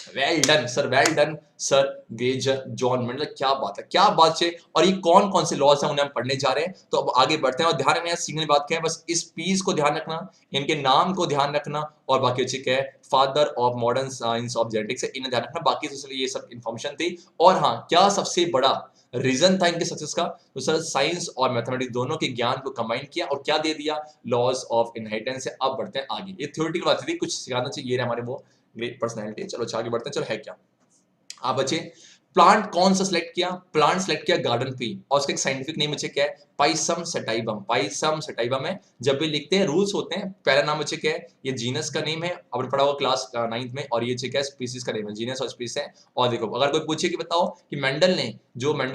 well done sir grazer, John Mendel, क्या बात है, क्या बात है। और ये कौन कौन से लॉज हैं उन्हें हम पढ़ने जा रहे हैं, तो अब आगे बढ़ते हैं। और ध्यान रखना, सीखने की बात क्या है, बस इस पीस को ध्यान रखना, इनके नाम को ध्यान रखना, और बाकी अच्छी क्या है, father of modern science of genetics है, इन्हें ध्यान रखना। बाकी तो ये सब इंफॉर्मेशन थी। और हाँ, क्या सबसे बड़ा रीजन था इनके सक्सेस का, तो सर साइंस और मैथमेटिक्स दोनों के ज्ञान को कंबाइन किया और क्या दे दिया, लॉज ऑफ इनहेरिटेंस है। अब बढ़ते हैं आगे, ये थ्योरेटिकल बात थी, कुछ सिखाना चाहिए, ये हमारे वो ग्रेट पर्सनैलिटी है। चलो अच्छा आगे बढ़ते हैं। चलो है क्या आप बच्चे, प्लांट कौन सा सिलेक्ट किया, प्लांट सिलेक्ट किया गार्डन पी, और उसका एक साइंटिफिक नेम बच्चे क्या है, पाइसम सेटाइबम। पाइसम सेटाइबम है। जब भी लिखते हैं रूल्स होते हैं, पहला नाम बच्चे क्या है, ये जीनस का नेम है, आपने पढ़ा हुआ क्लास 9th में, और ये क्या है, स्पीसीज का नेम है, जीनस और स्पीसीज है। और देखो अगर कोई पूछे कि बताओ कि मेंडल ने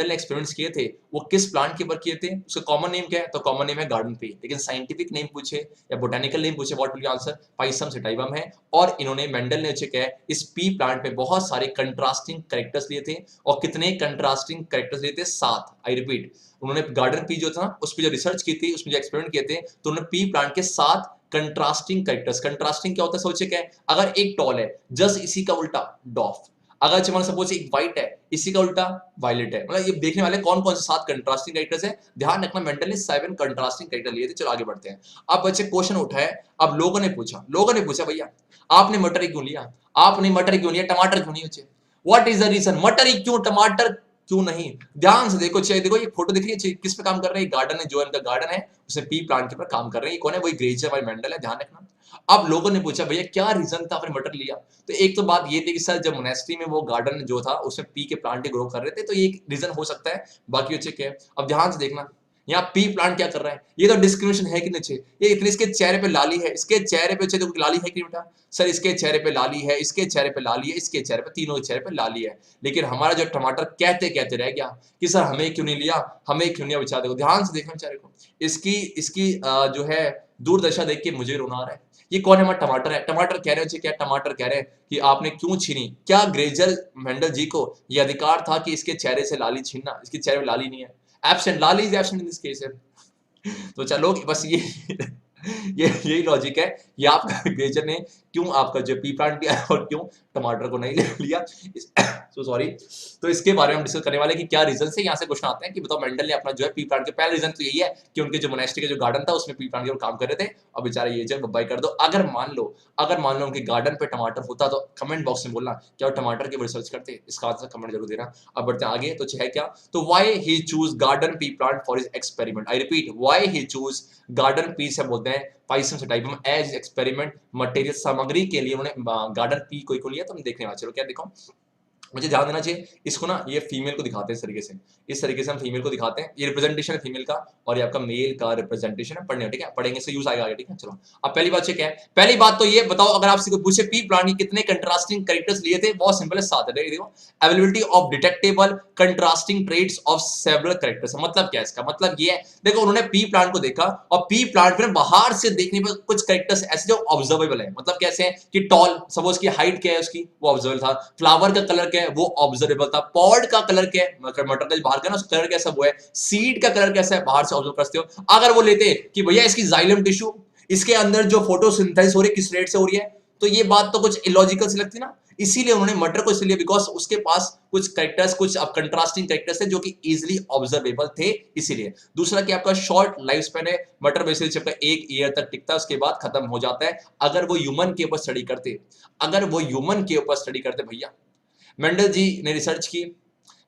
एक्सपेरिमेंट्स किए थे वो किस प्लांट के ऊपर किए थे, उसका कॉमन नेम क्या है, तो कॉमन नेम है गार्डन पी। लेकिन साइंटिफिक नेम पूछे या बोटेनिकल नेम पूछे, what will be answer, pisum sativum है। और इन्होंने मेंडल ने क्या है, इस पी प्लांट में बहुत सारे कंट्रास्टिंग कैरेक्टर्स लिए थे, और कितने कंट्रास्टिंग कैरेक्टर्स लिए थे, 7। आई रिपीट, उन्होंने गार्डन पी जो था उस पर जो रिसर्च की थी, उसमें जो एक्सपेरिमेंट किए थे, तो उन्होंने पी प्लांट के 7 कंट्रास्टिंग कैरेक्टर्स। कंट्रास्टिंग क्या होता है, सोचिए क्या है, अगर एक टॉल है जस्ट इसी का उल्टा डॉफ, अगर मान सपोज एक व्हाइट है इसी का उल्टा वायलेट है, मतलब ये देखने वाले कौन कौन से 7 कंट्रास्टिंग कैरेक्टर्स है, ध्यान रखना। मेंडल ने 7 कंट्रास्टिंग कैरेक्टर लिए थे। चलो आगे बढ़ते हैं। अब बच्चे क्वेश्चन उठा है, अब लोगों ने पूछा भैया आपने मटर क्यों लिया, आपने मटर क्यों लिया, टमाटर क्यों नहीं बच्चे, व्हाट इज द रीजन, मटर ही क्यों, टमाटर क्यों नहीं। ध्यान से देखो, चाहिए देखो ये फोटो दिख रही है, किस पे काम कर रहे हैं, गार्डन है, जो इनका गार्डन है उसमें पी प्लांट के ऊपर काम कर रहे हैं। कौन है, वही ग्रेजर बाय मेंडल है, ध्यान रखना। अब लोगों ने पूछा भैया क्या रीजन था आपने मटर लिया, तो एक तो बात ये थी कि सर जब मोनेस्ट्री में वो गार्डन जो था उसमें पी के प्लांट ग्रो कर रहे थे, तो ये एक रीजन हो सकता है, बाकी अच्छे क्या है। अब ध्यान से देखना, यहाँ पी प्लांट क्या कर रहा है, ये तो डिस्क्रिमिनेशन है कि नहीं, ये इतनी इसके चेहरे पे लाली है, इसके चेहरे पे देखो लाली है कि बेटा, सर इसके चेहरे पे लाली है, इसके चेहरे पे लाली है, इसके चेहरे पे, तीनों के चेहरे पे लाली है। लेकिन हमारा जो टमाटर कहते कहते रह गया कि सर हमें क्यों नहीं लिया, हमें क्यों नहीं, बेचारे को ध्यान से देखना, बेचारे को इसकी जो है दूरदशा देख के मुझे रोना आ रहा है। ये कौन है, हमारा टमाटर है, टमाटर कह रहे हो क्या, टमाटर कह रहे हैं कि आपने क्यों छीनी, क्या ग्रेजर मेंडल जी को ये अधिकार था कि इसके चेहरे से लाली छीनना, इसके चेहरे में लाली नहीं है, absent, Lali is absent in this case है। तो चलो बस यही लॉजिक है, ये आपका ग्रेजर ने क्यों आपका जो पी प्लांट लिया और क्यों टमाटर को नहीं लिया, सो सॉरी। तो इसके बारे में हम डिस्कस करने वाले कि क्या रीजन से, यहाँ से क्वेश्चन आते हैं कि बताओ मेंडल ने अपना जो है पी प्लांट के, पहला रीजन तो यही है कि उनके जो मोनेस्ट्री का जो गार्डन था उसमें पी प्लांट के काम कर रहे थे, और बेचारे ये जब बाय कर दो। अगर मान लो उनके गार्डन पे टमाटर होता तो कमेंट बॉक्स में बोलना क्या वो टमाटर के रिसर्च करते, इसका आंसर कमेंट जरूर देना। अब बढ़ते हैं आगे, तो है क्या, तो why he choose garden pea plant for his experiment, I repeat why he choose garden pea से बोलते हैं पाइसम सेटाइबम एज एक्सपेरिमेंट मटेरियल, सामग्री के लिए उन्होंने गार्डन पी को लिया। तो हम देखने वाले, चलो क्या देखो, मुझे ध्यान देना चाहिए इसको ना, ये फीमेल को दिखाते हैं इस तरीके से हम फीमेल को दिखाते हैं, ये रिप्रेजेंटेशन है फीमेल का, और ये आपका मेल का रिप्रेजेंटेशन है, पढ़ने, ठीक है, पढ़ेंगे से यूज आएगा, ठीक है। चलो अब पहली बात क्या है, पहली बात तो ये बताओ, अगर आपसे कोई पूछे पी प्लांट के कितने कंट्रास्टिंग कैरेक्टर्स लिए थे, बहुत सिंपल है, 7 है। देखो availability of detectable contrasting traits of several characters, मतलब क्या है इसका मतलब ये है, देखो उन्होंने पी प्लांट को देखा और पी प्लांट में बाहर से देखने पर कुछ कैरेक्टर्स ऐसे जो ऑब्जर्वेबल है, मतलब कैसे है कि टॉल, सपोज की हाइट क्या है उसकी, वो ऑब्जर्वेबल था, फ्लावर का कलर क्या है वो ऑब्जर्वेबल था, पॉड का कलर क्या है, मटर का बाहर का ना उसका कलर कैसा वो है, सीड का कलर कैसा है बाहर से ऑब्जर्व करते हो। अगर वो लेते कि भैया इसकी जाइलम टिश्यू, इसके अंदर जो फोटोसिंथेसिस हो रही है किस रेट से हो रही है, तो ये बात तो कुछ इलॉजिकल सी लगती ना, इसीलिए उन्होंने मटर को इसलिए बिकॉज उसके पास कुछ कैरेक्टर्स, कुछ कंट्रास्टिंग कैरेक्टर्स थे जो कि इजीली ऑब्जर्वेबल थे, इसीलिए। दूसरा कि आपका शॉर्ट लाइफ स्पैन है, मटर बेसिकली आपका 1 ईयर तक टिकता है, उसके बाद खत्म हो जाता है। अगर वो ह्यूमन के ऊपर स्टडी करते भैया, मेंडल जी ने रिसर्च की,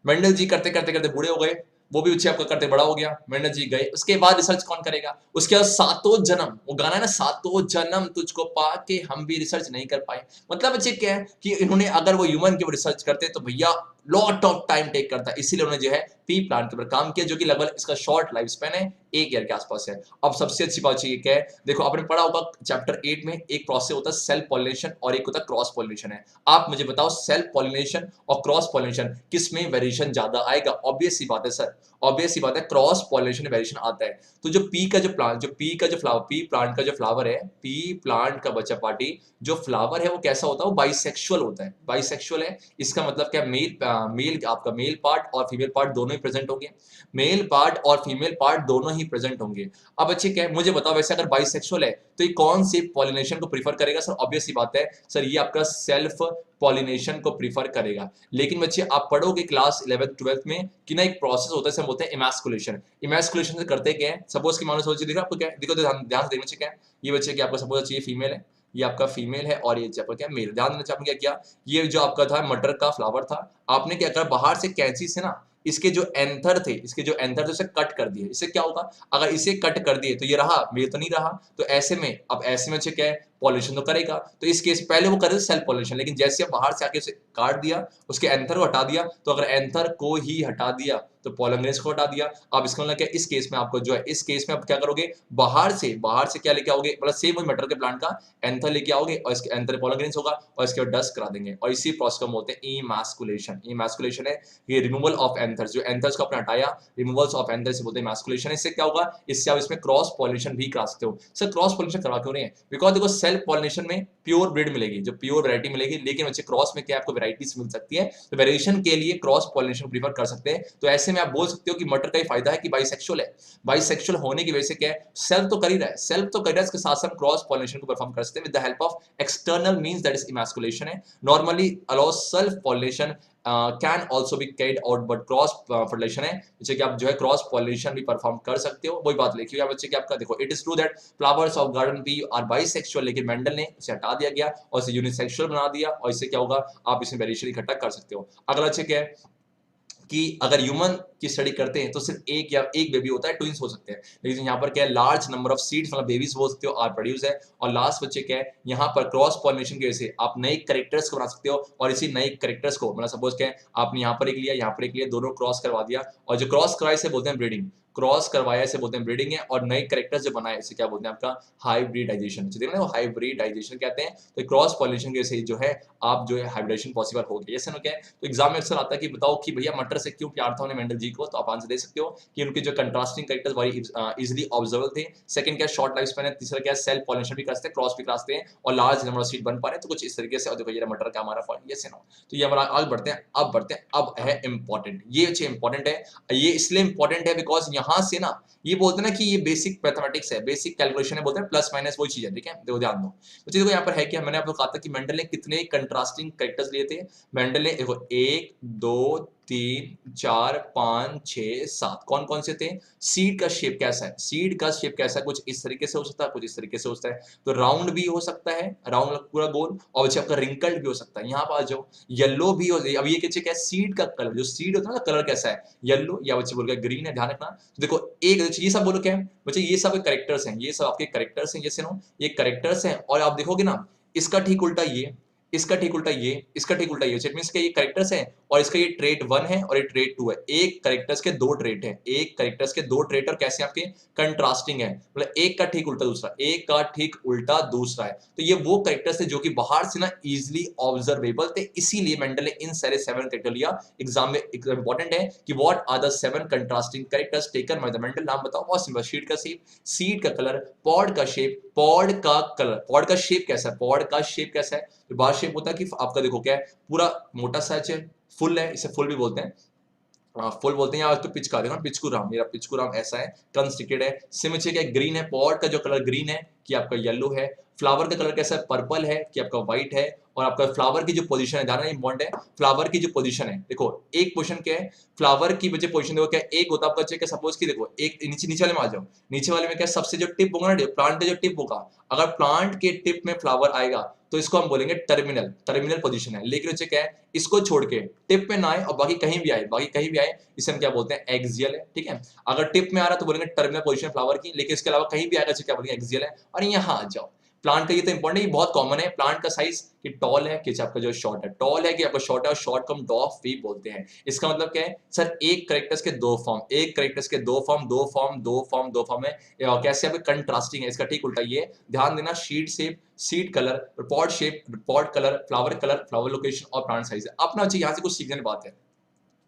मेंडल जी करते करते बूढ़े हो गए, वो भी उच्च आपका करते बड़ा हो गया, मेंडल जी गए, उसके बाद रिसर्च कौन करेगा, उसके बाद 7 जन्म, वो गाना है ना 7 जन्म तुझको पाके हम भी रिसर्च नहीं कर पाए, मतलब अच्छे क्या है कि इन्होंने अगर वो ह्यूमन के ऊपर रिसर्च करते तो भैया लॉट ऑफ टाइम टेक करता है, इसीलिए उन्होंने जो है पी प्लांट के ऊपर काम किया, जो कि लगभग इसका शॉर्ट लाइफ स्पैन है, 1 ईयर के आसपास है। अब सबसे अच्छी बात ये क्या है, देखो आपने पढ़ा होगा चैप्टर 8 में एक प्रोसेस होता है सेल्फ पॉलिनेशन और एक होता है क्रॉस पॉलिनेशन है। आप मुझे बताओ सेल्फ पॉलिनेशन और क्रॉस पॉलिनेशन किस में वेरिएशन ज्यादा आएगा? ऑब्वियस सी बात है सर, ऑब्वियस सी बात है क्रॉस पॉलिनेशन में वेरिएशन आता है। तो जो पी का जो प्लांट, जो पी का जो फ्लावर, पी प्लांट का जो फ्लावर है, पी प्लांट का बच्चा पार्टी जो फ्लावर है वो कैसा होता है? वो बाइसेक्सुअल होता है। बाइसेक्सुअल है इसका मतलब क्या, मेल आपका मेल पार्ट और फीमेल पार्ट दोनों ही प्रेजेंट होंगे, मेल पार्ट और फीमेल पार्ट दोनों ही प्रेजेंट होंगे। अब बच्चे क्या है, मुझे बताओ वैसे अगर बाइसेक्सुअल है तो ये कौन से पॉलिनेशन को प्रीफर करेगा? सर ऑब्वियस सी बात है सर, ये आपका सेल्फ पॉलिनेशन को प्रीफर करेगा। लेकिन बच्चे आप पढ़ोगे क्लास 11th 12th में कि ना एक प्रोसेस होता है, इसे बोलते हैं इमैस्कुलेशन। इमैस्कुलेशन से करते क्या है, सपोज की मानो सोच दिख रहा है आपको, क्या है देखो, ध्यान से देखना क्या है, ये बच्चे क्या आपका सपोज चाहिए फीमेल है, ये आपका फीमेल है और ये आपका क्या मेल। ध्यान देना चाहिए आपने क्या किया, ये जो आपका था मटर का फ्लावर था, आपने क्या करा, बाहर से कैंची से ना इसके जो एंथर थे, इसके जो एंथर थे उसे कट कर दिए। इससे क्या होगा, अगर इसे कट कर दिए तो ये रहा, मेल तो नहीं रहा। तो ऐसे में, अब ऐसे में क्या है, पॉलिनेशन तो करेगा। तो इस केस पहले वो करे सेल्फ पॉलिनेशन, लेकिन जैसे बाहर से आके उसे काट दिया, उसके एंथर को हटा दिया, तो अगर एंथर को ही हटा दिया तो पॉलिमरेज को हटा दिया। अब इसका मतलब क्या, इस केस में आपको जो है, इस केस में आप क्या करोगे, बाहर से क्या लेके आओगे, मतलब सेम वही मटर के प्लांट का एंथर लेके आओगे और इसके एंथर पॉलिमरेज होगा और इसके बाद डस्ट करा देंगे, और इसी प्रोसेस को बोलते हैं इमैस्कुलेशन। इमैस्कुलेशन है ये रिमूवल ऑफ एंथर्स, जो एंथर्स को आपने हटाया, रिमूवल्स ऑफ एंथर्स बोलते हैं इमैस्कुलेशन। इससे क्या होगा, इससे आप इसमें क्रॉस पॉलिनेशन भी करा सकते हो। सर क्रॉस पॉलिनेशन करवा क्यों रहे हैं? बिकॉज देखो सेल्फ पॉलिनेशन में प्योर ब्रीड मिलेगी, जो प्योर वैरायटी मिलेगी, लेकिन बच्चे क्रॉस में क्या आपको वैरायटीज मिल सकती है, तो वेरिएशन के लिए क्रॉस पॉलिनेशन प्रीफर कर सकते हैं। तो ऐसे में आप बोल सकते हो कि मटर का ही फायदा है कि बाइसेक्सुअल है। बाइसेक्सुअल होने की वजह से क्या है, सेल्फ तो कर ही रहा है, सेल्फ तो कर रहा है, इसके साथ साथ क्रॉस पॉलिनेशन को परफॉर्म कर सकते हैं with the help of external means, that is emasculation है। Normally allows self pollination can also be carried out, but cross fertilization है जैसे कि आप जो है क्रॉस पॉलिनेशन भी परफॉर्म कर सकते हो। वही बात लिखी हुई है बच्चे कि आपका देखो, it is true that flowers of garden pea are bisexual, लेकिन मेंडल ने इसे हटा दिया गया और इसे यूनिसेक्सुअल बना दिया, और इससे क्या होगा, आप इसमें वेरिएशन इकट्ठा कर सकते हो। अगला चेक है कि अगर ह्यूमन की स्टडी करते हैं तो सिर्फ एक या एक बेबी होता है, ट्विंस हो सकते हैं, लेकिन यहाँ पर क्या है, लार्ज नंबर ऑफ सीड्स मतलब बेबीज हो सकते हो आर प्रोड्यूस है। और लास्ट बच्चे क्या है, यहाँ पर क्रॉस पॉलिनेशन की वजह से आप नए कैरेक्टर्स को बना सकते हो, और इसी नए कैरेक्टर्स को मतलब सपोज क्या है, आपने यहाँ पर एक लिया, यहाँ पर एक लिया, दोनों क्रॉस करवा दिया, और जो क्रॉस करवाए से बोलते हैं ब्रीडिंग, क्रॉस करवाया इसे बोलते हैं ब्रीडिंग है, और नए कैरेक्टर्स जो बनाए इसे क्या बोलते हैं, आपका हाइब्रिडाइजेशन। देखो ना, हाइब्रिडाइजेशन कहते हैं। तो क्रॉस पॉलिनेशन की वजह से जो है आप जो है हाइब्रिडाइजेशन पॉसिबल हो गया। जैसे क्या है, तो एग्जाम में अक्सर आता है कि बताओ कि भैया मटर से क्यों प्यार था उन्हें मेंडल जी को, तो आप आंसर दे सकते हो कि उनके जो कंट्रास्टिंग कैरेक्टर्स बड़ी इजीली ऑब्जर्वेबल थे। सेकंड क्या, शॉर्ट लाइफ स्पैन है। तीसरा क्या, सेल्फ पॉलिनेशन भी करते हैं, क्रॉस भी कराते हैं, और लार्ज नंबर ऑफ सीड बन पा रहे हैं। तो कुछ इस तरीके से, और देखो ये मटर का हमारा फॉल, ये नो। तो ये हमारा आगे बढ़ते हैं, अब है इंपॉर्टेंट, ये अच्छे इंपॉर्टेंट है। ये इसलिए इंपॉर्टेंट है बिकॉज यहाँ से ना ये बोलते हैं ना कि ये बेसिक मैथमेटिक्स है, बेसिक कैलकुलेशन है, बोलते हैं प्लस माइनस वही चीज है, ठीक है, देखो ध्यान दो। तो देखो यहाँ पर है क्या, मैंने आपको कहा था कि मेंडल ने कितने कंट्रास्टिंग कैरेक्टर्स लिए थे। मेंडल ने देखो 1 2 3 4 5 6 7 कौन कौन से थे। सीड का शेप कैसा है, सीड का शेप कैसा है, कुछ इस तरीके से हो सकता है, कुछ इस तरीके से हो सकता है। तो राउंड भी हो सकता है, राउंड पूरा गोल, और बच्चे आपका रिंकल्ड भी हो सकता है। यहाँ पर आ जाओ, येलो भी हो, अब ये क्या है, सीड का कलर, जो सीड होता है ना, कलर कैसा है, येलो, या बच्चे बोल ग्रीन है, ध्यान रखना। तो देखो एक ये सब बोलो क्या है बच्चे, ये सब कैरेक्टर्स हैं, ये सब आपके कैरेक्टर्स हैं, ये सुनो, ये कैरेक्टर्स हैं। और आप देखोगे ना, इसका ठीक उल्टा ये, इसका ठीक उल्टा ये, इसका ठीक उल्टा ये, इट मींस के ये कैरेक्टर्स हैं, और इसका ये ट्रेट 1 है और ये ट्रेट 2 है। एक कैरेक्टर्स के 2 ट्रेट हैं, एक कैरेक्टर्स के 2 ट्रेट, और कैसे आपके कंट्रास्टिंग है, मतलब एक का ठीक उल्टा दूसरा, एक का ठीक उल्टा दूसरा है। तो ये वो कैरेक्टर्स थे जो कि बाहर से ना इजीली ऑब्जर्वेबल थे, इसीलिए मेंडल ने इन सारे 7 कैरेक्टर लिया। एग्जाम में इंपॉर्टेंट है कि what are the 7 contrasting characters taken by the Mendel. नाम बताओ, बहुत सिंपल, शीट का शेप, सीड का कलर, पॉड का शेप, पॉड का कलर, पॉड का शेप कैसा है, पॉड का शेप कैसा है, तो बार शेप होता है कि आपका देखो क्या है, पूरा मोटा सा है, फुल है, इसे फुल भी बोलते हैं, फुल बोलते हैं, या तो पिच का देखो, पिचकुराम, मेरा पिचकुराम ऐसा है, कंस्ट्रिक्टेड है। सिमचे क्या, ग्रीन है, पॉड का जो कलर ग्रीन है कि आपका येलो है, फ्लावर का कलर कैसा है, पर्पल है कि आपका व्हाइट है, और आपका फ्लावर की जो पोजीशन है, ध्यान इंपॉर्टेंट है, फ्लावर की जो पोजीशन है, देखो एक पोजीशन क्या है, फ्लावर की वजह पोजीशन देखो क्या, एक होता है आपका चेक, सपोज की देखो एक नीचे नीचे वाले में आ जाओ, नीचे वाले में क्या, सबसे जो टिप होगा ना, प्लांट का जो टिप होगा, अगर प्लांट के टिप में फ्लावर आएगा तो इसको हम बोलेंगे टर्मिनल, टर्मिनल पोजीशन है। लेकिन क्या है, इसको छोड़ के टिप में ना आए और बाकी कहीं भी आए, बाकी कहीं भी आए, इसे हम क्या बोलते हैं, एक्सियल है, ठीक है। अगर टिप में आ रहा है तो बोलेंगे टर्मिनल पोजीशन फ्लावर की, लेकिन इसके अलावा कहीं भी आएगा तो क्या बोलेंगे, एक्सियल है। और यहाँ आ जाओ, प्लांट का ये तो इंपॉर्टेंट है, ये बहुत कॉमन है। प्लांट का साइज कि टॉल है कि आपका जो शॉर्ट है, टॉल है कि आपका शॉर्ट है, और शॉर्ट को हम डॉफ भी बोलते हैं। इसका मतलब क्या है सर, एक करेक्टर्स के दो फॉर्म, एक करेक्टर्स के दो फॉर्म, दो फॉर्म, दो फॉर्म, दो फॉर्म है। कैसे आपके कंट्रास्टिंग है, इसका ठीक उल्टा ये ध्यान देना। Sheet shape, seed colour, pot shape, pot colour, flower location और प्लांट साइज है। अपना चाहिए यहाँ से कुछ सीखने की बात है।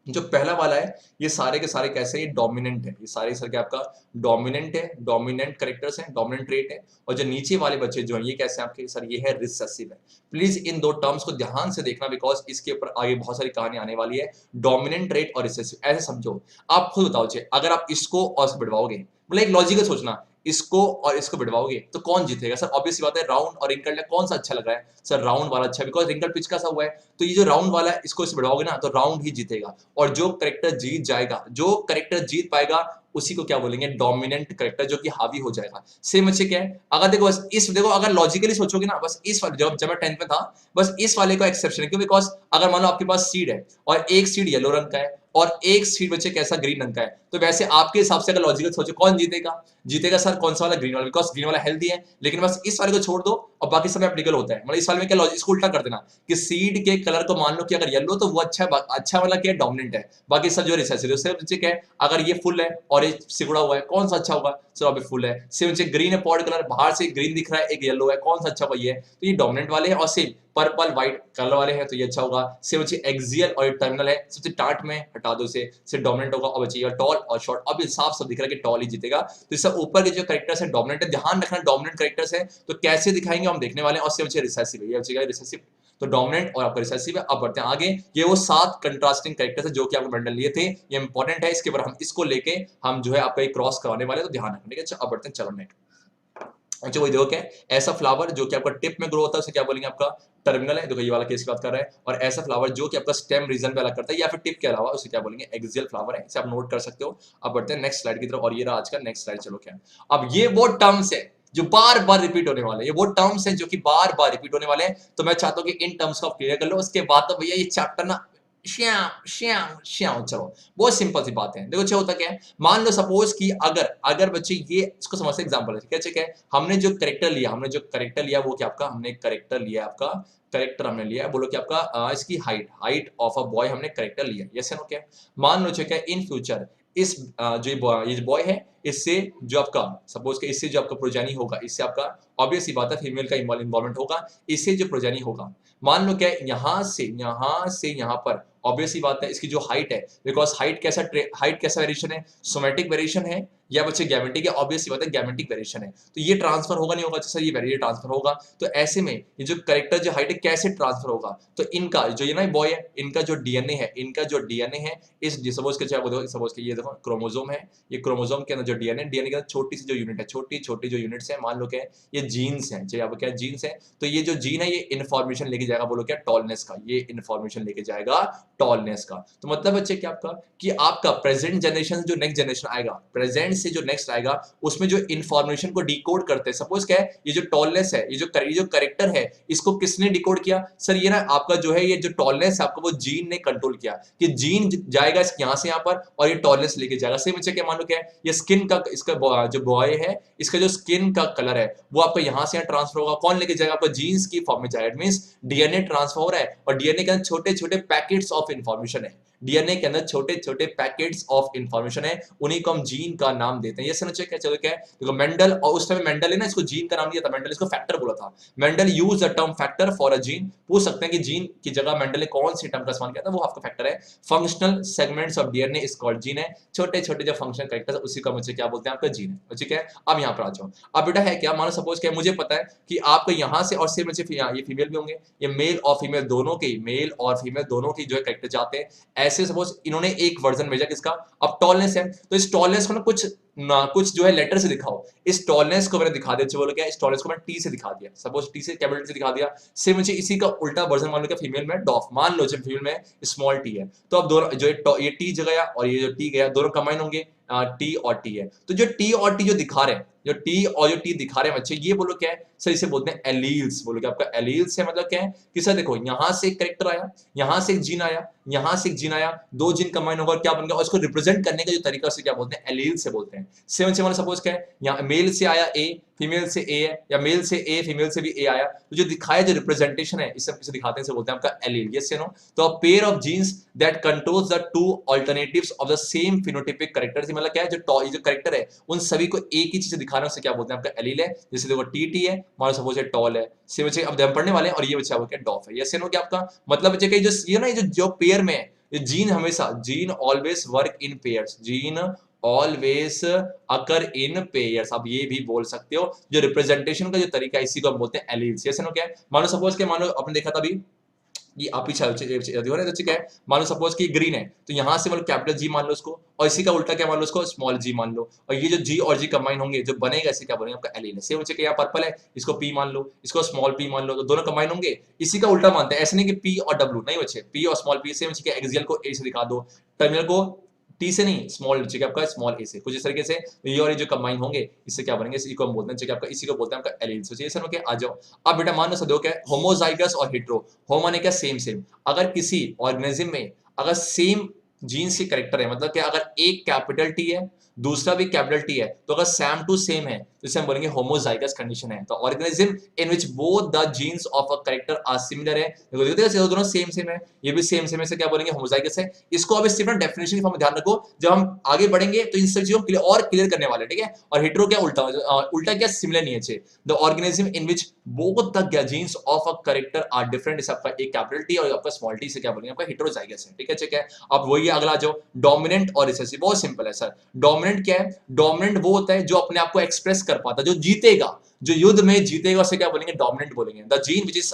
जो पहला वाला है ये सारे के सारे कैसे, ये डोमिनेंट है, ये सारे सर क्या आपका डोमिनेंट है, डोमिनेंट करेक्टर्स हैं, डोमिनेंट ट्रेट है। और जो नीचे वाले बच्चे जो हैं ये कैसे आपके सर, ये है रिसेसिव है। प्लीज इन दो टर्म्स को ध्यान से देखना, बिकॉज इसके ऊपर आगे बहुत सारी कहानी आने वाली है। डोमिनेंट ट्रेट और रिसेसिव ऐसे समझो। आप खुद बताओ अगर आप इसको और इसको बिड़वाओगे, मतलब एक लॉजिकल सोचना, इसको और इसको बिड़वाओगे तो कौन जीतेगा सर? ऑब्वियस बात है राउंड और रिंकल कौन सा अच्छा लग रहा है सर? राउंड वाला अच्छा, बिकॉज रिंकल पिच का सा हुआ है। तो ये जो राउंड वाला है इसको इससे बिड़वाओगे ना तो राउंड ही जीतेगा। और जो करेक्टर जीत जाएगा, जो करेक्टर जीत पाएगा उसी को क्या बोलेंगे, डोमिनेंट करेक्टर, जो कि हावी हो जाएगा। सेम अच्छे क्या है, अगर देखो बस इस देखो अगर लॉजिकली सोचोगे ना, बस इस वाले जब मैं 10th में था, बस इस वाले का एक्सेप्शन है। क्यों? बिकॉज अगर मान लो आपके पास सीड है और एक सीड येलो रंग का है और एक सीड बच्चे कैसा ग्रीन रंग का है, तो वैसे आपके हिसाब से अगर लॉजिकल सोचो कौन जीतेगा? जीतेगा सर कौन सा वाला, ग्रीन वाला, बिकॉज ग्रीन वाला हेल्दी है। लेकिन बस इस वाले को छोड़ दो और बाकी सब एप्लीकेबल होता है। मतलब इस वाले में क्या लॉजिक, इसको उल्टा कर देना कि सीड के कलर को मान लो कि अगर येलो तो वो अच्छा वाला क्या डोमिनेंट है, बाकी सब जो रिसेसिव है। सिर्फ क्या है, अगर ये फुल है और ये सिकुड़ा हुआ है कौन सा अच्छा होगा सर? अभी फुल है। सिर्फ ग्रीन है, पॉड कलर बाहर से ग्रीन दिख रहा है, एक येलो है, कौन सा अच्छा होगा? ये है। तो ये डोमिनेंट वाले हैं। और सेम पर्पल व्हाइट कलर वाले हैं तो ये अच्छा होगा। सिर्फ एक्सियल और टर्मिनल है, सबसे टाट में हटा दो से सिर्फ डोमिनेंट होगा। और बचिएगा टॉल और शॉर्ट। अब साफ सब दिख रहा है कि टॉल ही जीतेगा। तो इससे ऊपर के जो कैरेक्टर्स है डोमिनेंट है, ध्यान रखना डोमिनेंट कैरेक्टर्स है तो कैसे दिखाएंगे हम देखने वाले हैं। और सिर्फ रिसेसिव है, ये बचेगा रिसेसिव। तो डोमिनेंट और आपका रिसेसिव है। अब बढ़ते हैं आगे। ये वो 7 कंट्रास्टिंग कैरेक्टर्स है जो कि आपको मेंडल लिए थे, ये इंपॉर्टेंट है। इसके ऊपर हम इसको लेके हम जो है आपका एक क्रॉस करवाने वाले हैं, तो ध्यान रखने के। अब बढ़ते हैं चलो नेक्स्ट। अच्छा वही देखो क्या है, ऐसा फ्लावर जो कि आपका टिप में ग्रो होता है उसे क्या बोलेंगे, आपका टर्मिनल है। देखो ये वाला केस की बात कर रहा है। और ऐसा फ्लावर जो कि आपका स्टेम रीजन पे अलग करता है या फिर टिप के अलावा, उसे क्या बोलेंगे, एक्सियल फ्लावर है। इसे आप नोट कर सकते हो। अब बढ़ते हैं नेक्स्ट स्लाइड की तरफ, और ये रहा आज का नेक्स्ट स्लाइड। चलो क्या, अब ये वो टर्म्स है जो बार बार रिपीट होने वाले हैं, ये वो टर्म्स हैं जो कि बार बार रिपीट होने वाले हैं। तो मैं चाहता हूं कि इन टर्म्स को आप क्लियर कर लो, उसके बाद तो भैया ये चैप्टर ना श्याम श्याम श्याम। चलो बहुत सिंपल सी बात है। देखो अच्छा होता क्या है, मान लो सपोज कि अगर बच्चे ये इसको समझते एग्जांपल है, ठीक है, हमने जो करेक्टर लिया वो क्या आपका, हमने करेक्टर लिया आपका, करेक्टर हमने लिया है, बोलो कि आपका इसकी हाइट ऑफ अ बॉय हमने करेक्टर लिया। यस नो क्या, मान लो क्या इन फ्यूचर इस जो ये बॉय है, इससे जो आपका सपोज के इससे जो आपका प्रोजेनी होगा, इससे आपका ऑब्वियस ही बात है फीमेल का इन्वॉल्वमेंट होगा, इससे जो प्रोजेनी होगा, मान लो क्या यहां से यहां पर ऑब्वियस ही बात है इसकी जो हाइट है, बिकॉज हाइट कैसा वेरिएशन है, सोमेटिक वेरिएशन है या बच्चे गैमेटिक है, ऑब्वियस ही बात है गैमेटिक वेरिएशन है। तो ये ट्रांसफर होगा नहीं होगा, सर ये वेरिएट ट्रांसफर होगा। तो ऐसे में ये जो करेक्टर जो हाइट है कैसे ट्रांसफर होगा, तो इनका जो ये ना बॉय है, इनका जो डीएनए है इस सपोज के ये देखो क्रोमोसोम है, ये क्रोमोसोम के अंदर जो डीएनए के अंदर छोटी सी जो यूनिट है, छोटी जो यूनिट्स है, मान लो क्या ये जीन्स है, चाहे आपको क्या जीन्स है। तो ये जो जीन है ये इन्फॉर्मेशन लेके जाएगा, बोलो क्या टॉलनेस का, ये इन्फॉर्मेशन लेके जाएगा टॉलनेस का। तो मतलब बच्चे क्या आपका कि आपका प्रेजेंट जनरेशन जो नेक्स्ट जनरेशन आएगा, प्रेजेंट से जो नेक्स्ट आएगा, उसमें जो इन्फॉर्मेशन को डिकोड करते हैं। सपोज क्या है, ये जो टॉलनेस है, ये जो करेक्टर है, इसको किसने डिकोड किया सर? ये ना आपका जो है ये जो टॉलनेस है आपका वो जीन ने कंट्रोल किया कि जीन जाएगा यहां से यहां पर और ये टॉलनेस लेके जाएगा। सेम बच्चे क्या मान लो क्या है, ये स्किन का इसका जो बॉय है, इसका जो स्किन का कलर है वो आपका यहां से यहां ट्रांसफर होगा, कौन लेके जाएगा, आपका जीन्स की फॉर्म में जाएगा। इट मींस डीएनए ट्रांसफर हो रहा है और डीएनए के अंदर छोटे-छोटे पैकेट्स ऑफ इंफॉर्मेशन है, डीएनए के अंदर छोटे-छोटे पैकेट्स ऑफ इंफॉर्मेशन है, उन्हीं को हम जीन का नाम देते हैं। ये समझो क्या, चलो क्या है, देखो मेंडल, और उस टाइम मेंडल है ना, इसको जीन का नाम दिया था, मेंडल इसको फैक्टर बोला था। Mendel use the term factor for a gene. पूछ सकते हैं कि जीन की जगह मेंडल ने कौन सी टर्म का इस्तेमाल किया था, वो आपका फैक्टर है। Functional segments of DNA is called gene है, छोटे-छोटे जो फंक्शनल कैरेक्टर्स उसी को मुझे क्या बोलते हैं, आपका जीन है। ठीक है, अब यहां पर आ जाओ। अब बेटा है क्या, मानो सपोज क्या मुझे पता है कि आपको यहां से और सिर्फ मुझे ये फीमेल भी होंगे, ये मेल और फीमेल दोनों के, मेल और फीमेल दोनों की जो है कैरेक्टर जाते हैं। ऐसे सपोज इन्होंने एक वर्जन भेजा किसका, अब टॉलनेस है, तो इस टॉलनेस को ना कुछ जो है लेटर से दिखाओ। इस टॉलनेस को मैंने दिखा दिया, बोलो क्या, इस टॉलनेस को मैंने टी से दिखा दिया, सपोज टी से कैपिटल से दिखा दिया। सिर्फ मुझे इसी का उल्टा वर्जन मान लो क्या, फीमेल में डॉफ, मान लो जब फीमेल में स्मॉल टी है, तो अब दोनों जो ये टी गया और ये जो टी गया दोनों कंबाइन होंगे, टी और टी है। तो जो टी और टी जो दिखा रहे हैं जो टी और जो टी दिखा रहे हैं बच्चे, ये बोलो क्या है सर, इसे बोलते हैं एलील्स। बोलो क्या आपका एलील्स है, मतलब क्या है कि सर देखो यहां से एक कैरेक्टर आया, यहां से एक जीन आया, यहां से एक जीन आया, दो जीन कंबाइन होकर क्या बन गया, और इसको रिप्रेजेंट करने का जो तरीका से क्या बोलते हैं, एलील से बोलते हैं। सेवन से सपोज क्या है, यहाँ मेल से आया ए, फीमेल से ए है, या मेल से ए, फीमेल से भी ए आया, तो जो दिखाया जो रिप्रेजेंटेशन है इसे हम किसे दिखाते हैं, इसे बोलते हैं आपका एलील। यस या नो? तो a pair of genes that controls the two alternatives of the same phenotypic character, मतलब क्या है जो कैरेक्टर है उन सभी को एक ही चीज दिखाना, उसे क्या बोलते हैं, आपका एलील है। जैसे देखो टी है, मान लो सपोज टॉल है, से बच्चे अब हम पढ़ने वाले हैं, और ये बच्चा क्या डॉफ है। यस या नो? क्या आपका मतलब बच्चे का जो ये ना जो पेयर में है, ये जीन हमेशा, gene always work in pairs, gene always occur in pairs. आप ये भी बोल सकते हो, जो रिप्रेजेंटेशन का जो तरीका है इसी को हम बोलते हैं एलील्स। Yes no? क्या है, मानो सपोज के मानो आपने देखा था अभी ये आप पीछे देखो ना, तो क्या है, मान लो सपोज कि ग्रीन है, तो यहां से मतलब कैपिटल जी मान लो उसको, और इसी का उल्टा क्या मान लो उसको, स्मॉल जी मान लो, और ये जो जी और जी कंबाइन होंगे जो बनेगा इसे क्या बनेगा, आपका एलील है। सेम बच्चे यहाँ पर्पल है, इसको पी मान लो, इसको स्मॉल पी मान लो, तो दोनों कंबाइन होंगे, इसी का उल्टा मानते हैं। ऐसे नहीं कि पी और डब्ल्यू, नहीं बच्चे, पी और स्मॉल पी से बच्चे एक्सियल को ए से दिखा दो, टर्मिनल को टी से नहीं, स्मॉल बच्चे आपका स्मॉल ए से, कुछ इस तरीके से ये और ये जो कंबाइन होंगे इससे क्या बनेंगे, इसी को हम बोलते हैं आपका, इसी को बोलते हैं आपका एलील्स। तो ये सर क्या, आ जाओ अब बेटा, मान लो सदो क्या है, होमोजाइगस और हेटेरो। हो माने क्या, सेम सेम। अगर किसी ऑर्गेनिज्म में अगर सेम जीन्स के करेक्टर है, मतलब क्या अगर एक कैपिटल टी है दूसरा भी कैपिटल टी है, तो अगर सेम टू सेम है तो इसे हम बोलेंगे होमोजाइगस कंडीशन है। तो organism in which both the genes of a character are similar है, देखो दोनों सेम सेम है, ये भी सेम सेम है, से क्या बोलेंगे, होमोजाइगस है। इसको अब इस डिफरेंट डेफिनेशन की फॉर्म में ध्यान रखो, जब हम आगे बढ़ेंगे तो इन सब चीजों को और क्लियर करने वाले, ठीक है। और हेटेरो क्या, उल्टा, उल्टा क्या, सिमिलर नहीं है। The organism in which both the genes of a character are different, इस आपका एक कैपिटल टी और आपका स्मॉल टी से क्या बोलेंगे, आपका हेटेरोजाइगस है, ठीक है। ठीक है, अब वही अगला जो डोमिनेंट और रिसेसिव, बहुत सिंपल है सर। डोमिनेंट क्या है, डोमिनेंट वो होता है जो अपने आप को एक्सप्रेस कर पाता है, जो जीतेगा, जो युद्ध में जीतेगा उसे क्या बोलेंगे, डोमिनेंट बोलेंगे। द जीन विच इज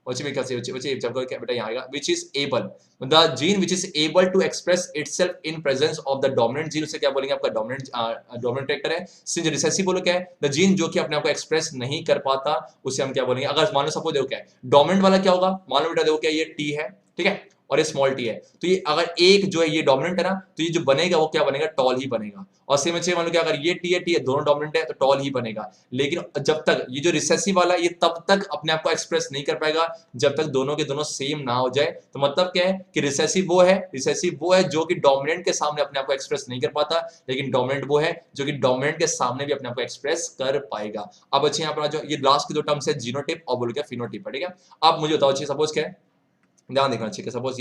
बेटा यहाँ आएगा, which is able, the gene which is able to express itself in presence of the dominant gene, उसे क्या बोलेंगे, आपका डोमिनेंट कैरेक्टर है। सिंस रिसेसिव बोलो क्या है, द जीन जो कि अपने आप को एक्सप्रेस नहीं कर पाता उसे हम क्या बोलेंगे। अगर मान लो सपोज देखो क्या है, डोमिनेंट वाला क्या होगा, मान लो बेटा देखो क्या, ये टी है, ठीक है, और ये स्मॉल टी है, तो ये अगर एक जो है ये डोमिनेंट है ना, तो ये जो बनेगा वो क्या बनेगा, टॉल ही बनेगा। और सेम मान लो क्या, अगर ये टी है दोनों डोमिनेंट है तो टॉल ही बनेगा। लेकिन जब तक ये जो रिसेसिव वाला ये तब तक अपने आप को एक्सप्रेस नहीं कर पाएगा जब तक दोनों के दोनों सेम ना हो जाए। तो मतलब क्या है कि रिसेसिव वो है जो कि डोमिनेंट के सामने अपने आप को एक्सप्रेस नहीं कर पाता, लेकिन डोमिनेंट वो है जो कि डोमिनेंट के सामने भी अपने आप को एक्सप्रेस कर पाएगा। अब अच्छे यहाँ पर जो ये लास्ट की दो टर्म्स है, जीनोटाइप और बोलो क्या, फिनोटाइप, ठीक है। अब मुझे बताओ अच्छे, सपोज क्या है, ध्यान देखना चाहिए, सपोज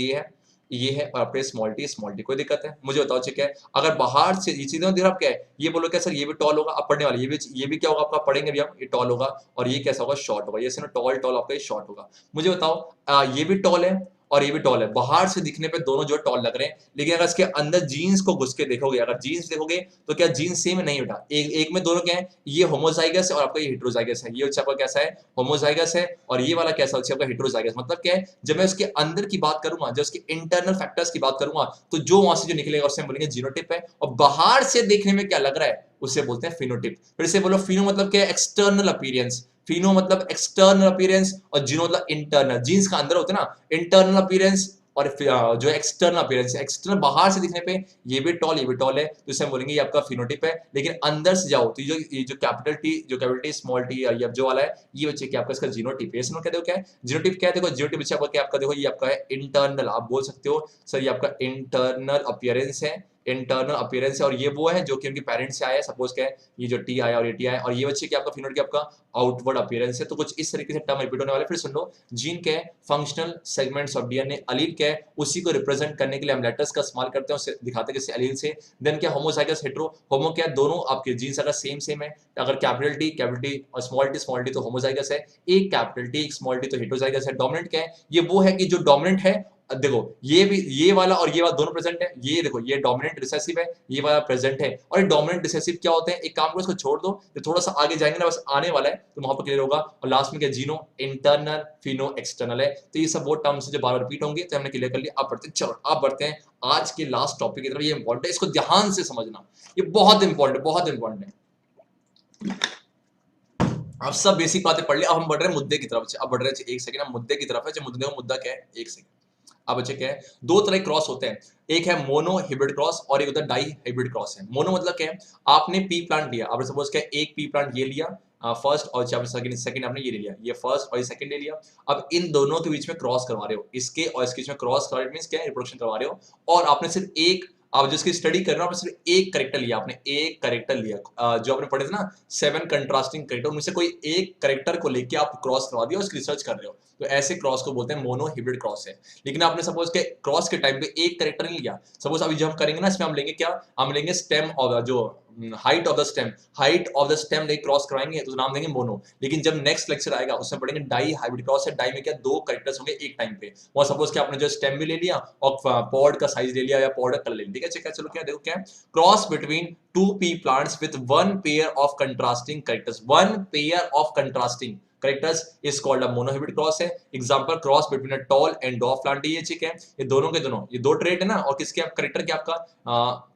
ये है और अपने स्मॉल टी, कोई दिक्कत है, मुझे बताओ ठीक है। अगर बाहर से ये चीजें दिख रहा क्या है, ये बोलो क्या सर, ये भी टॉल होगा, अब पढ़ने वाले ये भी क्या होगा आपका, पढ़ेंगे भी हम, ये टॉल होगा, और ये कैसा होगा, शॉर्ट होगा। ये ना टॉल टॉल आपका ये शॉर्ट होगा। मुझे बताओ ये भी टॉल है और ये भी टॉल है, बाहर से दिखने पे दोनों जो टॉल लग रहे हैं, लेकिन अगर इसके अंदर जीन्स को घुस के देखोगे, अगर जीन्स देखोगे तो क्या जीन्स सेम नहीं बेटा, एक में दोनों क्या है, ये होमोजाइगस है और आपका ये हेटेरोजाइगस है। ये अच्छा आपका कैसा है, होमोजाइगस है, और ये वाला कैसा है, आपका हेटेरोजाइगस। मतलब क्या है, जब मैं उसके अंदर की बात करूंगा, जब उसके इंटरनल फैक्टर्स की बात करूंगा, तो जो वहां से जो निकलेगा उसे हम बोलेंगे जीनोटाइप है। और बाहर से देखने में क्या लग रहा है उसे बोलते हैं फिनोटाइप। फिर से बोलो, फिनो मतलब क्या है, एक्सटर्नल अपीयरेंस, फिनो मतलब एक्सटर्नल अपीयरेंस, और जीनो मतलब इंटरनल, जीन्स का अंदर होते हैं ना, इंटरनल अपीयरेंस और जो एक्सटर्नल अपीयरेंस, एक्सटर्नल बाहर से दिखने पे ये भी टॉल है, तो इसे हम बोलेंगे ये आपका फिनोटाइप है। लेकिन अंदर से जाओ तो ये जो कैपिटल टी स्मॉल टी या जो वाला है, ये बच्चे क्या आपका, इसका जीनोटाइप है। इसमें क्या देखो क्या है, जीनोटाइप क्या है, देखो जीनोटाइप बच्चे आपका क्या, आपका देखो ये आपका है इंटरनल, आप बोल सकते हो सर ये आपका इंटरनल अपीयरेंस है, इंटरनल अपीयरेंस है, और ये वो है जो कि उनके पेरेंट्स से आया है। सपोज क्या है, ये जो टी आया और ये टी आया, और ये बच्चे क्या आपका फिनोटाइप आपका आउटवर्ड अपीयरेंस है। तो कुछ इस तरीके से टर्म रिपीट होने वाले। फिर सुन लो, जीन क्या है, फंक्शनल सेगमेंट्स ऑफ डीएनए, अलील क्या है, उसी को रिप्रेजेंट करने के लिए हम लेटर्स का इस्तेमाल करते हैं, उसे दिखाते हैं किसी अलील से। देन क्या, होमोजाइगस हेटेरो, होमो क्या है, दोनों आपके जीन्स अगर सेम है, अगर कैपिटल टी और स्मॉल टी तो होमोजाइगस है, एक कैपिटल टी एक स्मॉल टी तो हेटेरोजाइगस है। डोमिनेंट क्या है, ये वो है कि जो डोमिनेंट है, देखो ये वाला और ये वाला दोनों प्रेजेंट है, ये देखो ये डोमिनेंट रिसेसिव है, ये वाला प्रेजेंट है। और ये डोमिनेंट रिसेसिव क्या होते हैं, एक काम करो इसको छोड़ दो, तो थोड़ा सा आगे जाएंगे ना, बस आने वाला है तो वहां पर क्लियर होगा। और लास्ट में क्या, जीनो इंटरनल, फिनो एक्सटर्नल है। तो ये सब वो टर्म्स जो बार बार रिपीट होंगे, तो हमने क्लियर कर लिया। अब बढ़ते हैं, चलो आप बढ़ते हैं आज के लास्ट टॉपिक की तरफ। ये इंपॉर्टेंट है, इसको ध्यान से समझना, ये बहुत इंपॉर्टेंट है। अब सब बेसिक बातें पढ़ लिया, अब हम बढ़ रहे हैं मुद्दे की तरफ। अब बढ़ रहे हैं, एक सेकंड, हम मुद्दे की तरफ है। जो मुद्दा क्या है, एक सेकंड, अब बच्चे क्या है, दो तरह के क्रॉस होते हैं, एक है मोनो हाइब्रिड क्रॉस और एक होता है डाई हाइब्रिड क्रॉस है। मोनो मतलब क्या है, आपने पी प्लांट लिया, आपने सपोज क्या एक पी प्लांट ये लिया फर्स्ट और सेकंड आपने ये ले लिया, ये फर्स्ट और ये सेकंड ले लिया। अब इन दोनों के बीच में क्रॉस करवा रहे हो, इसके और इसके बीच में क्रॉस करवा रहे हो, मींस क्या है, रिप्रोडक्शन करवा रहे हो। और आपने सिर्फ एक, आप जिसकी स्टडी कर रहे हो, आपने सिर्फ एक करेक्टर लिया, आपने एक करेक्टर लिया, जो आपने पढ़े थे ना 7 कंट्रास्टिंग करेक्टर, उनमें से कोई एक करेक्टर को लेके आप क्रॉस करवा दिया और उसकी रिसर्च कर रहे हो, तो ऐसे क्रॉस को बोलते हैं मोनो हाइब्रिड क्रॉस है। लेकिन आपने सपोज के क्रॉस के टाइम पे एक करेक्टर नहीं लिया, सपोज अभी जो हम करेंगे ना इसमें हम लेंगे क्या, हम लेंगे स्टेम ऑफ जो हाइट ऑफ द स्टेम लेके क्रॉस कराएंगे तो नाम देंगे मोनो। लेकिन जब नेक्स्ट लेक्चर आएगा उसमें पढ़ेंगे डाई हाइब्रिड क्रॉस है। डाई में क्या, दो करेक्टर्स होंगे एक टाइम पे, और सपोज कि आपने जो स्टेम भी ले लिया और पॉड का साइज ले लिया या पॉड का कलर ले लिया, ठीक है। चलो क्या देखो क्या है, cross between two P plants with one pair of contrasting characters, one pair of contrasting characters is called a monohybrid cross है। Example cross between a tall and डॉफ plant, ये ठीक है, ये दोनों के दोनों, ये दो ट्रेट है ना, और किसके आप करेक्टर क्या आपका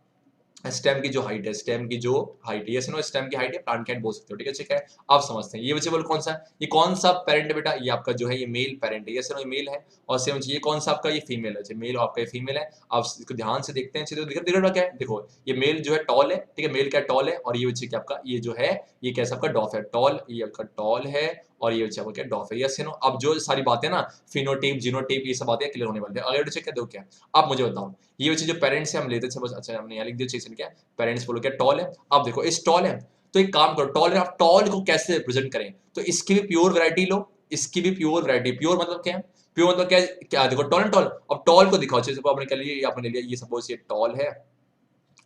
स्टेम की जो हाइट है, स्टेम की जो हाइट है, नो स्टेम की हाइट है, प्लांट की हाइट बोल सकते हो, ठीक है। आप समझते हैं ये बच्चे बोल कौन सा, ये कौन सा पेरेंट है बेटा, ये आपका जो है ये मेल पेरेंट है, नो ये मेल है। और सेम ये कौन सा आपका, ये फीमेल है, मेल आपका ये फीमेल है। आप इसको ध्यान से देखते हैं, दिख रहा क्या है, देखो ये मेल जो है टॉल है, ठीक है, मेल क्या टॉल है, और ये बच्चे क्या आपका ये जो है ये कैसा आपका डॉफ है, टॉल, ये आपका टॉल है, और ये बच्चे आपका क्या डॉफ है, यस नो। अब जो सारी बातें ना फिनोटाइप जीनोटाइप ये सब बातें क्लियर होने वाली है। अगले बच्चे क्या, देखो क्या आप मुझे बताओ, ये बच्चे जो पेरेंट्स है हम लेते थे बस, अच्छा हमने यहाँ लिख दिया सेक्शन क्या, पेरेंट्स बोलो क्या टॉल है। अब देखो इस टॉल है तो एक काम करो, टॉल है, आप टॉल को कैसे रिप्रेजेंट करें, तो इसकी भी प्योर वैरायटी लो, इसकी भी प्योर वैरायटी, प्योर मतलब क्या है, प्योर मतलब क्या है, क्या देखो टॉल एंड टॉल। अब टॉल को दिखाओ, जैसे आपने क्या लिया, आपने ले लिया ये सपोज ये टॉल है,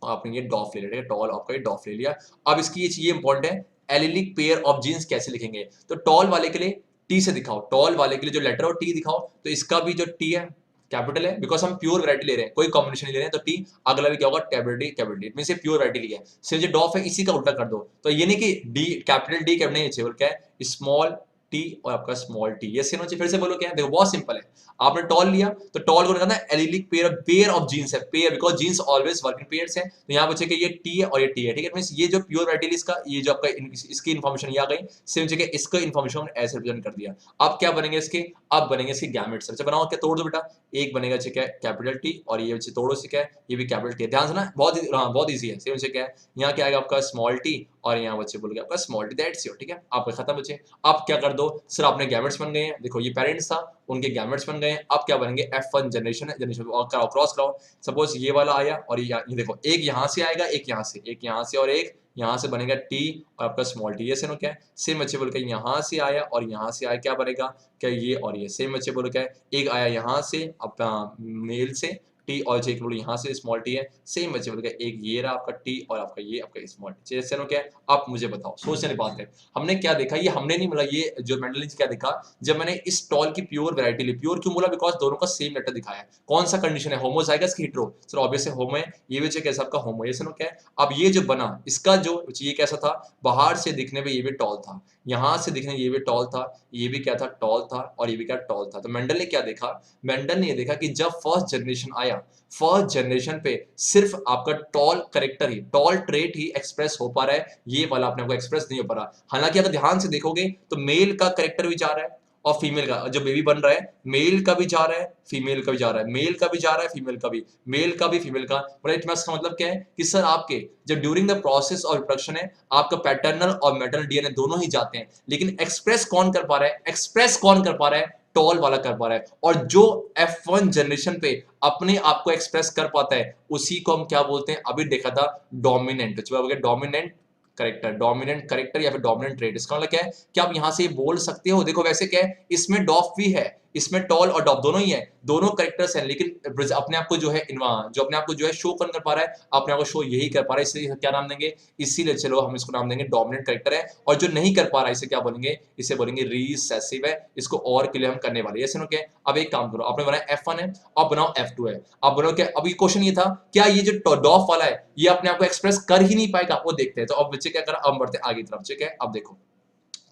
आपने ये डॉफ ले लिया, टॉल आपका ये डॉफ ले लिया। अब इसकी ये इंपॉर्टेंट है, एलिलिक पेयर ऑफ जीन्स कैसे लिखेंगे, तो टॉल वाले के लिए टी से दिखाओ, टॉल वाले के लिए जो लेटर हो टी दिखाओ, तो इसका भी जो टी है कैपिटल है, बिकॉज हम प्योर वैरायटी ले रहे हैं, कोई कॉम्बिनेशन नहीं ले रहे हैं, तो टी अगला भी क्या होगा, कैपिटल डी, मींस ये प्योर वैरायटी लिया है। सिर्फ जो डॉफ है इसी का उल्टा कर दो, तो ये नहीं कि डी कैपिटल डी कैपिटल नहीं चाहिए, क्या है स्मॉल टी और आपका स्मॉल टी, ये सेम फिर से बोलो क्या है, देखो बहुत सिंपल है, आपने टॉल लिया तो टॉल को लिखना है एलिलिक पेयर ऑफ जीन्स है, pair because genes always work in pairs है, तो यहाँ बचे कि ये टी है और ये टी है, ठीक है। मींस ये जो प्योर वैरायटी इसका ये जो आपका इसकी इन्फॉर्मेशन ये आ गई, सेम जगह इसका इन्फॉर्मेशन हमने ऐसे रिप्रेजेंट कर दिया। अब क्या बनेंगे इसके, अब बनेंगे इसके गैमेट्स, अच्छा बनाओ क्या, तोड़ दो बेटा, एक बनेगा ठीक है कैपिटल टी और ये बच्चे तोड़ो से क्या है, ये भी कैपिटल टी है, ध्यान से ना बहुत ईजी है। सेम से क्या है, यहाँ क्या आएगा आपका स्मॉल टी और यहाँ बच्चे बोल गया आपका स्मॉल टी, दैट्स योर, ठीक है, आपका खत्म बच्चे। अब क्या कर दो, सिर्फ आपने गैमेट्स बन गए हैं, देखो ये पेरेंट्स था उनके गैमेट्स बन गए हैं। अब क्या बनेंगे, F1 जनरेशन है, जनरेशन कराओ, क्रॉस कराओ, सपोज ये वाला आया और ये देखो एक यहाँ से आएगा, एक यहाँ से, एक यहाँ से और एक यहाँ से, बनेगा टी और आपका स्मॉल टी, ये सेम क्या है, सेम बच्चे बोल के यहाँ से आया और यहाँ से आया, क्या बनेगा क्या ये और ये, सेम बच्चे बोलो क्या है, एक आया यहाँ से अपना मेल से टी और एक बोलो यहाँ से स्मॉल टी है, सेम बच्चे बोल के एक ये रहा आपका टी और आपका ये आपका स्मॉल टी, जैसे क्या है। आप मुझे बताओ, सोचने की बात है, हमने क्या देखा, ये हमने नहीं बोला, ये जो मेंडल ने क्या देखा, जब मैंने इस टॉल की प्योर वैरायटी ली, प्योर क्यों बोला, बिकॉज दोनों का सेम लेटर दिखाया है, कौन सा कंडीशन है, होमोजाइगस की हेटेरो, सर ऑब्वियस है होमो है, ये भी कैसा आपका होमो, ये सुनो क्या है। अब ये जो बना इसका जो ये कैसा था, बाहर से दिखने में ये भी टॉल था, यहाँ से दिखने ये भी टॉल था, ये भी क्या था टॉल था, और ये भी क्या टॉल था। तो मेंडल ने क्या देखा, मेंडल ने ये देखा कि जब फर्स्ट जनरेशन आया, फर्स्ट जनरेशन पे सिर्फ आपका टॉल करेक्टर ही, टॉल ट्रेट ही एक्सप्रेस हो पा रहा है, ये वाला अपने को एक्सप्रेस नहीं हो पा रहा। हालांकि अगर ध्यान से देखोगे तो मेल का करेक्टर भी जा रहा है और फीमेल का जो बेबी बन रहा है, मेल का भी जा रहा है, फीमेल का भी जा रहा है, मेल का भी जा रहा है, फीमेल का भी, मेल का भी फीमेल का। राइट, इसका मतलब क्या है कि सर आपके जब during the process of reproduction है, आपका पैटर्नल और मैटरनल डीएनए दोनों ही जाते हैं, लेकिन एक्सप्रेस कौन कर पा रहा है, एक्सप्रेस कौन कर पा रहा है, टॉल वाला कर पा रहा है। और जो F1 जनरेशन पे अपने आप को एक्सप्रेस कर पाता है उसी को हम क्या बोलते हैं, अभी देखा था dominant, dominant character, dominant character या फिर डोमिनेंट ट्रेट। इसका मतलब क्या है कि आप यहां से बोल सकते हो, देखो वैसे क्या है, इसमें डॉफ भी है, इसमें टॉल और डॉफ दोनों ही है, दोनों करेक्टर्स हैं, लेकिन अपने आप को जो है जो अपने आप को जो है शो कौन कर पा रहा है, अपने आप को शो यही कर पा रहा है, इसलिए क्या नाम देंगे, इसीलिए चलो हम इसको नाम देंगे डोमिनेंट करेक्टर है। और जो नहीं कर पा रहा है इसे क्या बोलेंगे, इसे बोलेंगे रिसेसिव है। इसको और क्लियर हम करने वाले हैं, सुनो क्या। अब एक काम करो, आपने बनाया F1 है, अब बनाओ F2 है, अब बनाओ क्या। अब ये क्वेश्चन ये था, क्या ये जो डॉफ वाला है ये अपने आप को एक्सप्रेस कर ही नहीं पाएगा, वो देखते हैं। तो अब बच्चे क्या करा, अब बढ़ते आगे की तरफ, ठीक है। अब देखो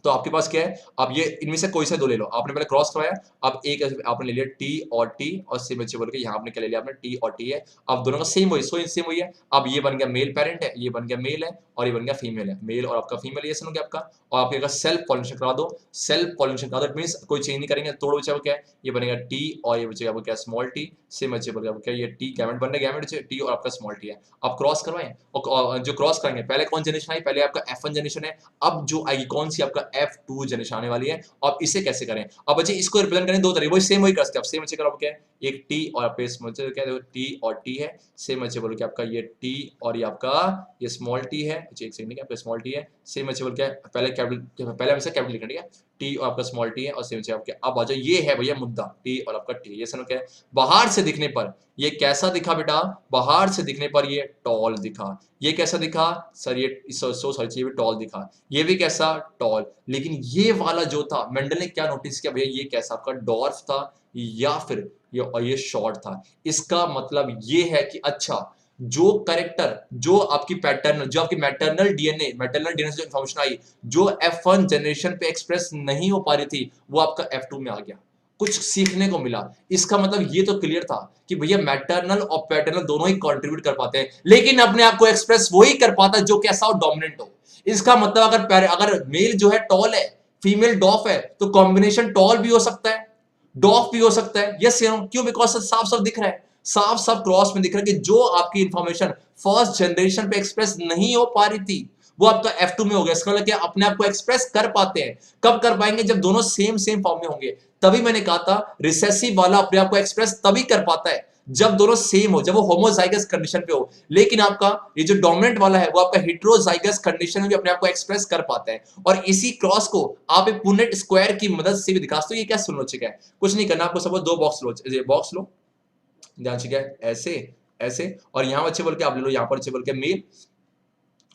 तो आपके पास क्या है, अब ये इनमें से कोई से दो ले लो, आपने पहले क्रॉस करवाया, अब एक आपने ले लिया टी और टी, और सेम बच्चे बोल के यहाँ आपने क्या ले लिया, आपने टी और टी है, अब दोनों का सेम वही है। अब ये बन गया मेल पेरेंट है, ये बन गया मेल है, और ये बन गया फीमेल है, मेल और आपका फीमेल, ये सुनो क्या आपका, और आप अगर सेल्फ पॉलिनेशन करा दो, सेल्फ पॉलिनेशन करा दो, इट मींस कोई चेंज नहीं करेंगे, तोड़ बचा क्या है, ये बनेगा टी और ये बचेगा क्या स्मॉल टी, सेम बचे बनेगा क्या ये टी गैमेट बन रहा है, गैमेट टी और आपका स्मॉल टी है। आप क्रॉस करवाएं और जो क्रॉस करेंगे पहले कौन जनरेशन आई, पहले आपका F1 जनरेशन है, अब जो आएगी कौन सी आपका F2 जनरेशन आने वाली है। अब इसे कैसे करें, अब बच्चे इसको रिप्रेजेंट करें दो तरीके, वही सेम वही करते हैं, आप सेम बच्चे करो क्या है, एक टी और आप स्मॉल क्या देखो टी और टी है, सेम बच्चे बोलो कि आपका ये टी और ये आपका ये स्मॉल टी है, एक सेकंड आपका स्मॉल टी है, सेम बच्चे बोल क्या है, पहले कैपिटल, पहले हमेशा कैपिटल लिखना, ठीक है, टी और आपका स्मॉल टी है और सेम बच्चे आपके। अब आ जाओ, ये है भैया मुद्दा, टी और आपका टी, ये सुनो क्या है, बाहर से दिखने पर ये कैसा दिखा बेटा, बाहर से दिखने पर ये टॉल दिखा, ये कैसा दिखा सर, ये सॉरी ये भी टॉल दिखा, ये भी कैसा टॉल, लेकिन ये वाला जो था मेंडल ने क्या नोटिस किया भैया, ये कैसा आपका डॉर्फ था या फिर ये शॉर्ट था। इसका मतलब ये है कि अच्छा जो करेक्टर, जो आपकी पैटर्न, जो आपकी मैटरनल डीएनए से जो इंफॉर्मेशन आई, जो F1 जनरेशन पे एक्सप्रेस नहीं हो पा रही थी, वो आपका F2 में आ गया, कुछ सीखने को मिला। इसका मतलब ये तो क्लियर था कि भैया मैटरनल और पैटर्नल दोनों ही कंट्रीब्यूट कर पाते हैं, लेकिन अपने आप को एक्सप्रेस वही कर पाता है जो कैसा हो, डोमिनेंट हो। इसका मतलब अगर मेल जो है टॉल है, फीमेल डॉफ है, तो कॉम्बिनेशन टॉल भी हो सकता है, डॉफ भी हो सकता है। यस क्यों, बिकॉज साफ साफ दिख रहा है, साफ साफ क्रॉस में दिख रहा है कि जो आपकी इंफॉर्मेशन फर्स्ट जनरेशन पे एक्सप्रेस नहीं हो पा रही थी, वो आपका F2 में हो गया। इसका मतलब क्या, अपने आप को एक्सप्रेस कर पाते हैं। कब कर पाएंगे, जब दोनों सेम फॉर्म में होंगे। तभी मैंने कहा था रिसेसिव वाला अपने आप को एक्सप्रेस तभी कर पाता है जब दोनों सेम हो, जब वो होमोजाइगस कंडीशन पे हो। लेकिन आपका ये जो डोमिनेंट वाला है वो आपका हेटेरोजाइगस कंडीशन में भी अपने आप को एक्सप्रेस कर पाता है। और इसी क्रॉस को आप एक पुनेट स्क्वायर की मदद से भी दिखा सकते हो। ये क्या सुनिश्चित है, कुछ नहीं करना आपको, सपोज दो बॉक्स लो, ध्यान से, क्या ऐसे ऐसे, और यहां बच्चे बोल के आप ले लो, यहां पर बच्चे बोल के मेल,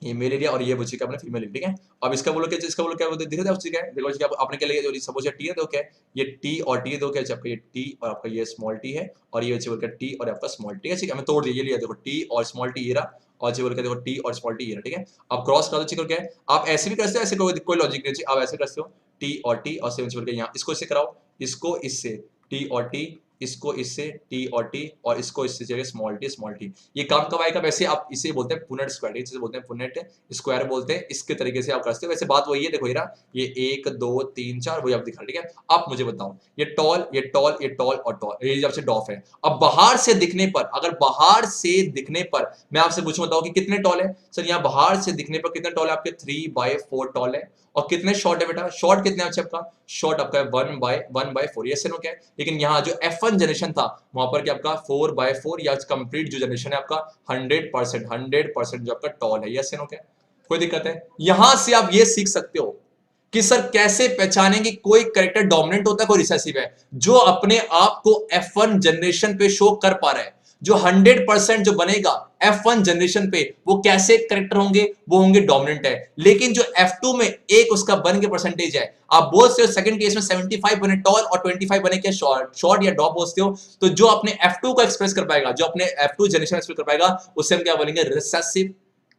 ये मेल एरिया और ये बच्चे का अपने फीमेल, ठीक है। अब इसका बोलो क्या, इसका बोलो क्या बोलते हैं, देखो आपने क्या लिया, जो सपोज टी है तो क्या है, ये टी और टी दो क्या, आपका ये टी और आपका ये स्मॉल टी है, और ये बच्चे बोल के टी और आपका स्मॉल टी है, ठीक है। मैं तोड़ दिया, ये लिया देखो टी और स्मॉल टी ये रहा, और बोल के देखो टी और स्मॉल टी ये रहा, ठीक है। अब क्रॉस कर दो, ठीक है, क्या है, आप ऐसे भी कर सकते हो, ऐसे कोई लॉजिक नहीं, आप ऐसे कर सकते हो, टी और टी और सेवन बोल के यहाँ इसको इससे कराओ, इसको इससे टी और टी, इसको इससे टी और टी, और इसको इससे जगह स्मॉल टी। ये काम कब आएगा, वैसे आप इसे बोलते हैं पुनेट स्क्वायर, इसे बोलते हैं पुनेट स्क्वायर बोलते हैं, इसके तरीके से आप करते हो। वैसे बात वही है, देखो ये रहा, ये 1 2 3 4 वही आप दिखा, ठीक है। आप मुझे बताओ, ये टॉल और टॉल, ये जब से डॉफ है। अब बाहर से दिखने पर, अगर बाहर से दिखने पर मैं आपसे पूछूं, बताओ कि कितने टॉल है सर, यहाँ बाहर से दिखने पर कितने टॉल है, आपके 3/4 टॉल है। और कितने शॉर्ट है बेटा, शॉर्ट कितने आपका, शॉर्ट आपका 1/4, ये सेनो क्या है। लेकिन यहाँ जो F1 जनरेशन था वहां पर क्या आपका 4/4, या कंप्लीट जो जनरेशन है आपका 100% जो आपका टॉल है, ये सेनो क्या, कोई दिक्कत है। यहां से आप ये सीख सकते हो कि सर कैसे पहचानेंगे कोई कैरेक्टर डोमिनेंट होता है, कोई रिसेसिव है, जो अपने आप को F1 जनरेशन पे शो कर पा रहा है। जो 100% जो बनेगा F1 जनरेशन पे, वो कैसे कैरेक्टर होंगे, वो होंगे डोमिनेंट है। लेकिन जो F2 में एक उसका बन के परसेंटेज है, आप बोल सकते हो सेकंड केस में 75 बने टॉल और 25 बने क्या शॉर्ट या डॉप बोलते हो। तो जो अपने F2 को एक्सप्रेस कर पाएगा, जो अपने F2 जनरेशन एक्सप्रेस कर पाएगा, उससे हम क्या बोलेंगे, रिसेसिव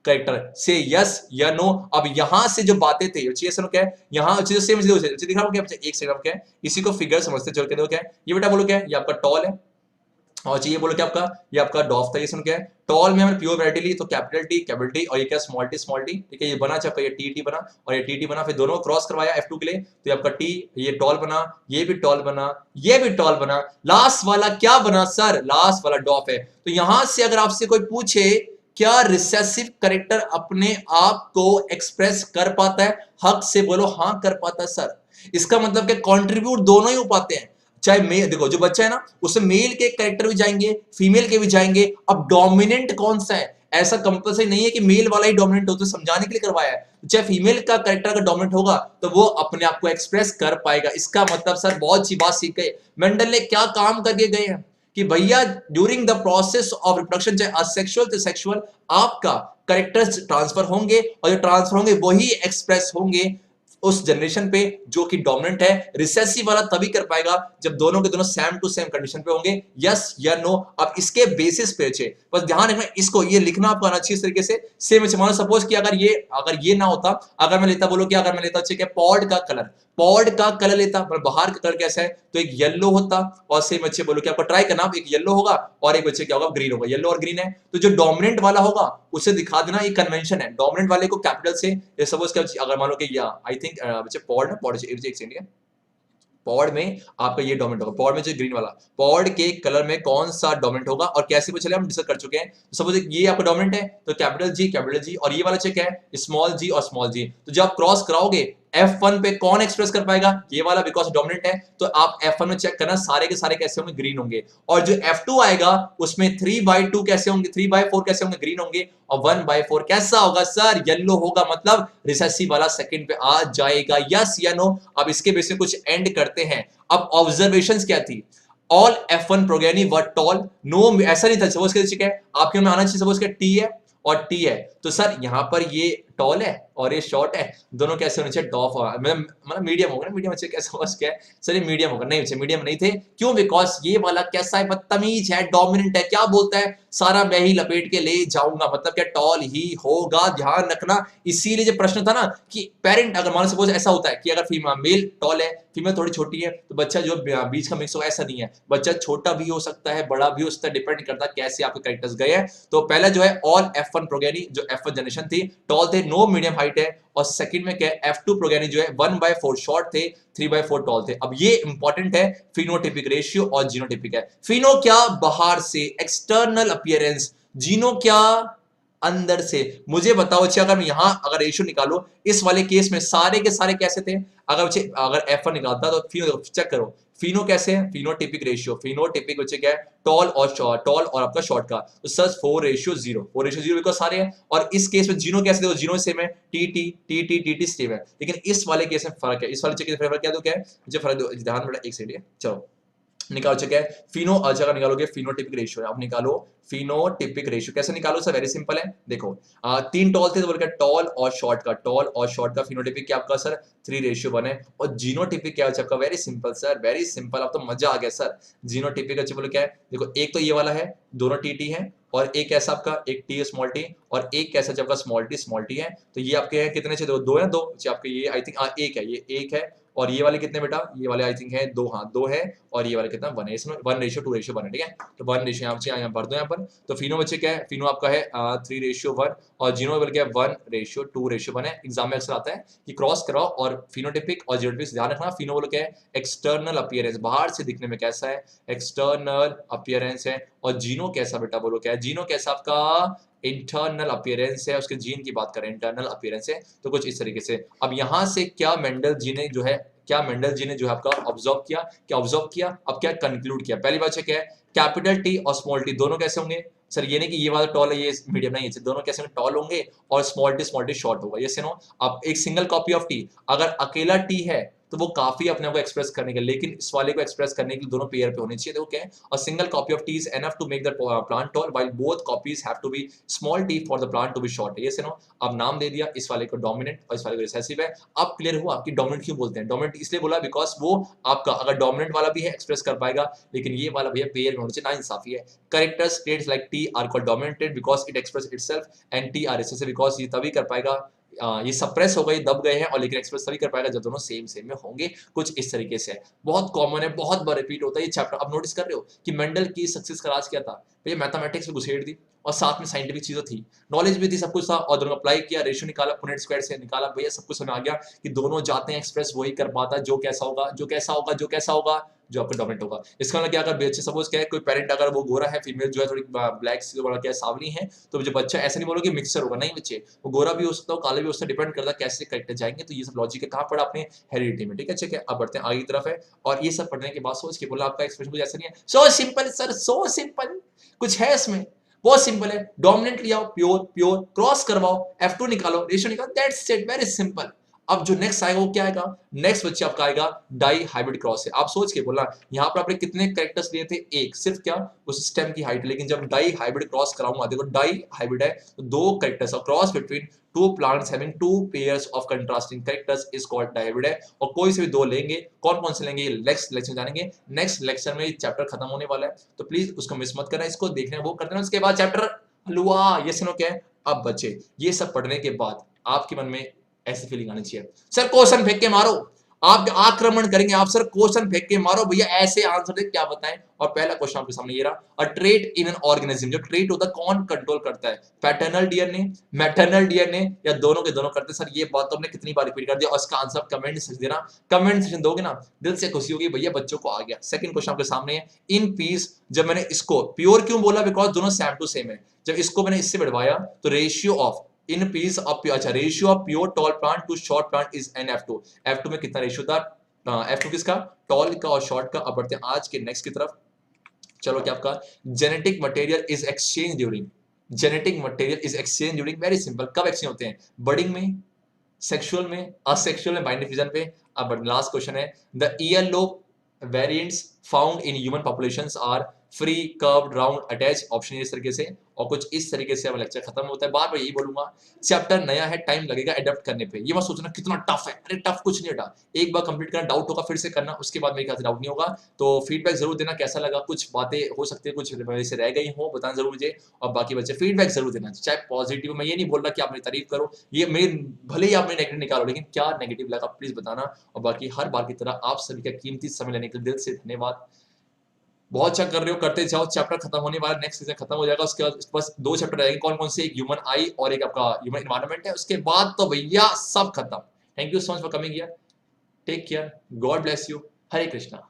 कैरेक्टर। से यस या नो। अब यहां से जो बातें थे, ये सुनो क्या है, यहां चीजें सेम दिखा क्या, एक सेकंड क्या है, इसी को फिगर समझते चल के देखो क्या है, ये बेटा बोलो क्या है, ये आपका टॉल है, और चाहिए बोलो क्या आपका, ये आपका डॉफ था, ये सुन क्या है, टॉल में हमने प्योर वैरायटी ली तो कैपिटल टी, और ये क्या स्मॉल टी, ठीक है। ये बना चाहे ये टी बना और ये टी बना, फिर दोनों क्रॉस करवाया F2 के लिए, तो ये आपका टी, ये टॉल बना, ये भी टॉल बना, ये भी टॉल बना, लास्ट वाला क्या बना सर, लास्ट वाला डॉफ है। तो यहां से अगर आपसे कोई पूछे क्या रिसेसिव कैरेक्टर अपने आप को एक्सप्रेस कर पाता है, हक से बोलो हाँ कर पाता है सर। इसका मतलब कि कंट्रीब्यूट दोनों ही हो पाते हैं। चाहे मेल, देखो जो बच्चा है ना, उसमें मेल के कैरेक्टर भी जाएंगे, फीमेल के भी जाएंगे। अब डोमिनेंट कौन सा है, ऐसा कंपल्सरी नहीं है कि मेल वाला ही डोमिनेंट हो, तो समझाने के लिए करवाया है। चाहे फीमेल का कैरेक्टर अगर डोमिनेंट होगा तो वो अपने आप को एक्सप्रेस कर पाएगा। इसका मतलब सर बहुत सी बात सीख गए। मेंडल ने क्या काम करके गए हैं कि भैया during the process of reproduction, चाहे असेक्सुअल तो सेक्सुअल, आपका कैरेक्टर्स ट्रांसफर होंगे, और जो ट्रांसफर होंगे वही एक्सप्रेस होंगे उस जनरेशन पे जो कि डोमिनेंट है। रिसेसिव वाला तभी कर पाएगा जब दोनों के दोनों सेम टू सेम कंडीशन पे होंगे, यस या नो। अब इसके बेसिस पे बस ध्यान रखना, इसको ये लिखना आपको आना चाहिए इस तरीके से। सेम मानो सपोज कि अगर ये ना होता, अगर मैं लेता, बोलो कि अगर मैं लेता ठीक है पॉड का कलर, पॉड का कलर लेता, मतलब बाहर का कलर कैसा है, तो एक येलो होता, और सेम बच्चे बोलो कि आपको ट्राई करना, एक येलो होगा और एक बच्चे क्या होगा, ग्रीन होगा। येलो और ग्रीन है तो जो डोमिनेंट वाला होगा उसे दिखा देना, ये कन्वेंशन है। डोमिनेंट वाले को कैपिटल से, सपोज अगर मान लो कि आई थिंक बच्चे पॉड एक सेकंड है, पॉड में आपका ये डोमिनेंट होगा, पॉड में जो ग्रीन वाला, पॉड के कलर में कौन सा डोमिनेंट होगा और कैसे चले हम डिस्कस कर चुके हैं। तो सपोज ये आपका डोमिनेंट है तो कैपिटल जी, और ये वाला चेक है स्मॉल जी और स्मॉल जी। तो जब आप क्रॉस कराओगे F1 पे कौन एक्सप्रेस कर पाएगा, ये वाला, बिकॉज डोमिनेंट है। तो आप F1 में चेक करना, सारे के सारे कैसे होंगे, ग्रीन होंगे। और जो F2 आएगा उसमें 3/2 कैसे होंगे, 3/4 कैसे होंगे, ग्रीन होंगे। और 1/4 कैसा होगा सर, येलो होगा, मतलब रिसेसिव वाला सेकंड पे आ जाएगा, यस या नो। अब इसके बेस में कुछ एंड करते हैं। अब ऑब्जर्वेशंस क्या थी, all F1 progeny were tall, no ऐसा नहीं था। सपोज के आपके में आना चाहिए, सपोज के टी है और टी है, तो सर यहां पर ये टॉल है और ये शॉर्ट है, दोनों कैसे होने चाहिए, डॉफ, मतलब मीडियम होगा ना, मीडियम कैसे होगा, क्या है सर, ये मीडियम होगा, नहीं मीडियम नहीं थे, क्यों, बिकॉज ये वाला कैसा है, बदतमीज है, डोमिनेंट है, क्या बोलता है, सारा मैं ही लपेट के ले जाऊंगा, मतलब क्या टॉल ही होगा, ध्यान रखना। इसीलिए जो प्रश्न था ना कि पेरेंट, अगर मान सपोज ऐसा होता है कि अगर मेल टॉल है, फीमेल थोड़ी छोटी है, तो बच्चा जो बीच का मिक्स होगा, ऐसा नहीं है, बच्चा छोटा भी हो सकता है, बड़ा भी हो सकता है, डिपेंड करता है कैसे आपके कैरेक्टर्स गए हैं। तो पहला जो है ऑल F1 प्रोगेनी, जो F1 जनरेशन थी, टॉल थे, नो मीडियम हाइट है। और सेकंड में क्या है, F2 प्रोगेनी जो है 1/4 शॉर्ट थे, 3/4 टॉल थे। अब ये इंपॉर्टेंट है, फिनोटिपिक रेशियो और जीनोटिपिक है। फिनो क्या, बाहर से, एक्सटर्नल अपीयरेंस, जीनो क्या, अंदर से। मुझे बताओ अच्छा, अगर मैं यहां अगर रेशियो निकालो, इस वाले केस में सारे के सारे कैसे थे, अगर F1 निकालता तो फिनो चेक करो, फिनो कैसे है, फिनोटिपिक रेशियो, फिनोटिपिक बच्चे क्या है, टॉल और आपका शॉर्ट का, तो सर 4:0, 4:0 बिकॉज सारे हैं। और इस केस में जीनो कैसे, देखो जीनो सेम है, टी सेम है, लेकिन इस वाले केस में फर्क है, इस वाले केस में फर्क क्या, तो क्या है मुझे फर्क दो, ध्यान बेटा एक सेकंड, चलो निकाल चुके हैं। फिनो जगह निकालोगे, फिनोटिपिक रेशियो है, आप निकालो फिनोटिपिक रेशियो, कैसे निकालो सर, वेरी सिंपल है, देखो 3 टॉल थे तो बोल के टॉल और शॉर्ट का फिनोटिपिक क्या आपका सर 3:1 है। और जीनोटिपिक क्या है आपका, very simple sir, very simple, अब तो मजा आ गया सर। जीनोटिपिक अच्छे बोलो क्या है, देखो एक तो ये वाला है, दोनों टी है, और एक कैसा आपका, एक टी स्मॉल टी, और एक कैसा जब आपका स्मॉल टी है, तो ये आपके हैं कितने, दो है, दो आपके, ये आई थिंक एक है, ये एक है, और ये वाले कितने बेटा, ये वाले आई थिंक है 2, हाँ 2 है, और ये वाले कितना 1 है, इसमें 1:2:1 है, ठीक है। तो 1 यहाँ भर दो यहाँ पर। तो फिनो बच्चे क्या है, फिनो आपका है 3:1, और जीनो बल्कि 1:2:1 है। एग्जाम में अक्सर आता है कि क्रॉस कराओ, और फिनोटिपिक और जीनोटिपिक ध्यान रखना। फिनो बोलो क्या है, एक्सटर्नल अपीयरेंस, बाहर से दिखने में कैसा है, एक्सटर्नल अपीयरेंस है। और जीनो कैसा बेटा, बोलो क्या है, जीनो कैसा आपका, इंटरनल अपीयरेंस है, उसके जीन की बात करें, इंटरनल अपीयरेंस है। तो कुछ इस तरीके से। अब यहां से क्या मेंडल जी ने जो है आपका ऑब्जर्व किया, अब क्या कंक्लूड किया। पहली बात क्या है, कैपिटल टी और स्मॉल टी दोनों कैसे होंगे सर, ये नहीं कि ये वाला टॉल है ये मीडियम नहीं है, दोनों कैसे टॉल होंगे, और स्मॉल टी शॉर्ट होगा, ये से नो। अब एक सिंगल कॉपी ऑफ टी, अगर अकेला टी है तो वो काफी अपने को एक्सप्रेस करने के, लेकिन इस वाले को एक्सप्रेस करने के लिए दोनों पेयर पे होने चाहिए, देखो क्या है। और single copy of T is enough to make the plant tall, while both copies have to be small T for the plant to be short, ये से नो। अब नाम दे दिया, इस वाले को डोमिनेंट और इस वाले को रिसेसिव है। अब क्लियर हुआ कि डोमिनेंट क्यों बोलते हैं, डोमिनेंट इसलिए बोला बिकॉज वो आपका अगर डोमिनेंट वाला भी है एक्सप्रेस कर पाएगा, लेकिन ये वाला भैया पेयर में होने चाहिए, नाइंसाफी है। Characters traits like T are called dominated because it express itself, and T are recessive because ये तभी कर पाएगा, ये सप्रेस हो गए, दब गए हैं, और लेकिन एक्सप्रेस तभी कर पाएगा जब दोनों सेम में होंगे, कुछ इस तरीके से है। बहुत कॉमन है, बहुत बार रिपीट होता है ये चैप्टर। अब नोटिस कर रहे हो कि मेंडल की सक्सेस का राज क्या था, भैया मैथमेटिक्स में घुसेड़ दी, और साथ में साइंटिफिक चीजें थी, नॉलेज भी थी, सब कुछ था, और दोनों अप्लाई किया, रेशियो निकाला, पुनेट स्क्वायर से निकाला, भैया सब कुछ समझ आ गया कि दोनों जाते हैं एक्सप्रेस वही कर पाता है जो कैसा होगा जो आपका डोमिनेंट होगा। इसका मतलब क्या, अगर बच्चे सपोज क्या है, कोई पेरेंट अगर वो गोरा है, फीमेल जो है थोड़ी ब्लैक से बड़ा क्या सावली है, तो जो बच्चा ऐसा नहीं बोलो कि मिक्सर होगा, नहीं बच्चे, वो गोरा भी हो सकता है, काला भी हो सकता है, डिपेंड करता है कैसे करेक्टर जाएंगे। तो ये सब लॉजिक है, कहाँ पढ़ा आपने, हेरिडिटी में, ठीक है। चेक है, अब बढ़ते हैं आगे की तरफ है। और ये सब पढ़ने के बाद सोच के बोला आपका एक्सप्रेशन कुछ ऐसा नहीं है, so simple sir, so simple, कुछ है इसमें, बहुत सिंपल है। डोमिनेंट लिया, प्योर क्रॉस करवाओ, F2 निकालो, रेशियो निकालो, दैट्स इट, वेरी सिंपल। अब जो नेक्स्ट आएगा वो क्या आएगा, नेक्स्ट बच्चे आपका आएगा डाई हाइब्रिड क्रॉस है। आप सोच के बोलना यहाँ पर आपने कितने कैरेक्टर्स लिए थे, एक, सिर्फ क्या उस स्टेम की हाइट, लेकिन जब डाई हाइब्रिड क्रॉस कराऊंगा, देखो डाई हाइब्रिड है तो दो कैरेक्टर्स, और cross between two plants having two pairs of contrasting characters is called dihybrid है। और कोई से भी दो लेंगे, कौन कौन से लेंगे ये नेक्स्ट लेक्चर जानेंगे। नेक्स्ट लेक्चर में चैप्टर खत्म होने वाला है, तो प्लीज उसको मिस मत करना, इसको देखने वो कर देना। उसके बाद चैप्टर हलवा ये सुनो क्या है। अब बच्चे ये सब पढ़ने के बाद आपके मन में ऐसी फीलिंग आनी चाहिए, सर क्वेश्चन फेंक के मारो, आप आक्रमण करेंगे आप, सर क्वेश्चन फेंक के मारो भैया, ऐसे आंसर दे क्या बताएं। और पहला क्वेश्चन आपके सामने ये रहा, अ ट्रेट इन एन ऑर्गेनिज्म, जो ट्रेट होता है कौन कंट्रोल करता है, पैटर्नल डीएनए, मैटरनल डीएनए, या दोनों के दोनों करते हैं। सर ये बात तो हमने कितनी बार रिपीट कर दिया, और इसका आंसर कमेंट सेक्शन देना, कमेंट सेक्शन दोगे ना दिल से खुशी होगी, भैया बच्चों को आ गया। सेकंड क्वेश्चन आपके सामने है, इन पीस, जब मैंने इसको प्योर क्यों बोला, बिकॉज दोनों सेम टू सेम है, जब इसको मैंने इससे बढ़वाया तो ratio of in peas of, अच्छा ratio of pure tall plant to short plant is NF2, F2 में कितना रेशियो था, F2 किसका, टॉल का और शॉर्ट का। अब बढ़ते हैं आज के नेक्स्ट की तरफ। चलो क्या आपका genetic material is exchange during, genetic material is exchange during, very simple, कब एक्सचेंज होते हैं, बडिंग में, सेक्सुअल में, असेक्सुअल में, बाइंडरी फ्यूजन पे। अब लास्ट क्वेश्चन है, the ear lobe variants found in human populations are free, curved, round, attach, option इस तरीके से, और कुछ इस तरीके से अब लेक्चर खत्म होता है। बार बार यही बोलूंगा, चैप्टर नया है, टाइम लगेगा एडेप्ट करने पे, ये मत सोचना कितना टफ है, अरे टफ कुछ नहीं हटा, एक बार कंप्लीट करना, डाउट होगा फिर से करना, उसके बाद मेरे ख्याल से डाउट नहीं होगा। तो फीडबैक जरूर देना कैसा लगा, कुछ बातें हो सकती है कुछ से रह गई हो, बताना जरूर मुझे, और बाकी बच्चे फीडबैक जरूर देना, चाहे पॉजिटिव, मैं ये नहीं बोल रहा कि आप मेरी तारीफ करो, ये मेरे भले ही आप मेरे नेगेटिव निकालो, लेकिन क्या नेगेटिव लगा प्लीज बताना। और बाकी हर बार की तरह आप सभी का कीमती समय लेने के लिए दिल से धन्यवाद, बहुत अच्छा कर रहे हो, करते जाओ, चैप्टर खत्म होने वाला, नेक्स्ट सीजन खत्म हो जाएगा, उसके बाद बस 2 चैप्टर रहेंगे, कौन कौन से, एक ह्यूमन आई और एक आपका ह्यूमन एनवायरनमेंट है, उसके बाद तो भैया सब खत्म। Thank you so much for coming here, take care, God bless you, Hare Krishna.